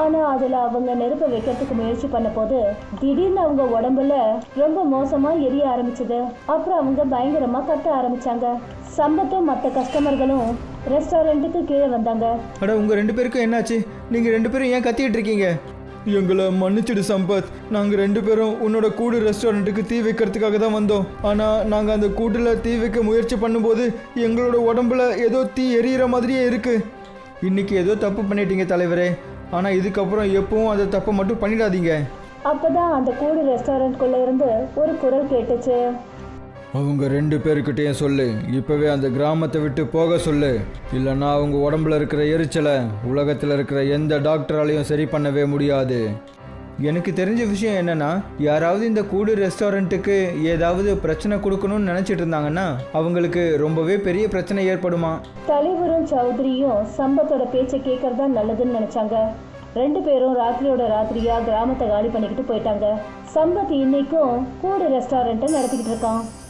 ஆனா அதுல அவங்க நெருப்பை வைக்கிறதுக்கு முயற்சி பண்ண போது திடீர்னு அவங்க உடம்புல ரொம்ப மோசமா எரிய ஆரம்பிச்சது. அப்புறம் அவங்க பயங்கரமா கத்த ஆரம்பிச்சாங்க. சம்பத்தும் மற்ற கஸ்டமர்களும் ரெஸ்டாரண்ட்டுக்கு கீழே வந்தாங்க. அட, உங்க 2 பேருக்கும் என்னாச்சு? நீங்க 2 பேரும் ஏன் கத்திக்கிட்டு இருக்கீங்க? எங்களை மன்னிச்சிடு சம்பத், நாங்கள் 2 பேரும் உன்னோட கூடு ரெஸ்டாரண்ட்டுக்கு தீ வைக்கிறதுக்காக தான் வந்தோம். ஆனால் நாங்கள் அந்த கூட்டில் தீ வைக்க முயற்சி பண்ணும்போது எங்களோட உடம்புல ஏதோ தீ எரியிற மாதிரியே இருக்குது. இன்றைக்கி ஏதோ தப்பு பண்ணிட்டீங்க தலைவரே, ஆனால் இதுக்கப்புறம் எப்பவும் அந்த தப்பை மட்டும் பண்ணிடாதீங்க. அப்போதான் அந்த கூடு ரெஸ்டாரண்ட்குள்ளே இருந்து ஒரு குரல் கேட்டுச்சு. அவங்க 2 பேர்கிட்டயும் சொல்லு, இப்பவே அந்த கிராமத்தை விட்டு போக சொல்லு. இல்லைன்னா அவங்க உடம்புல இருக்கிற எரிச்சலை உலகத்தில் இருக்கிற எந்த டாக்டராலையும் சரி பண்ணவே முடியாது. எனக்கு தெரிஞ்ச விஷயம் என்னன்னா, யாராவது இந்த கூடு ரெஸ்டாரண்ட்டுக்கு ஏதாவது பிரச்சனை கொடுக்கணும்னு நினைச்சிட்டு இருந்தாங்கன்னா அவங்களுக்கு ரொம்பவே பெரிய பிரச்சனை ஏற்படுமா. தலைவரும் சௌத்ரியும் சம்பத்தோட பேச்சை கேட்கறதா நல்லதுன்னு நினைச்சாங்க. 2 பேரும் ராத்திரியோட ராத்திரியா கிராமத்தை காலி பண்ணிக்கிட்டு போயிட்டாங்க. சம்பத் இன்னைக்கும் கூடு ரெஸ்டாரண்ட்டை நடத்திக்கிட்டு இருக்கான்.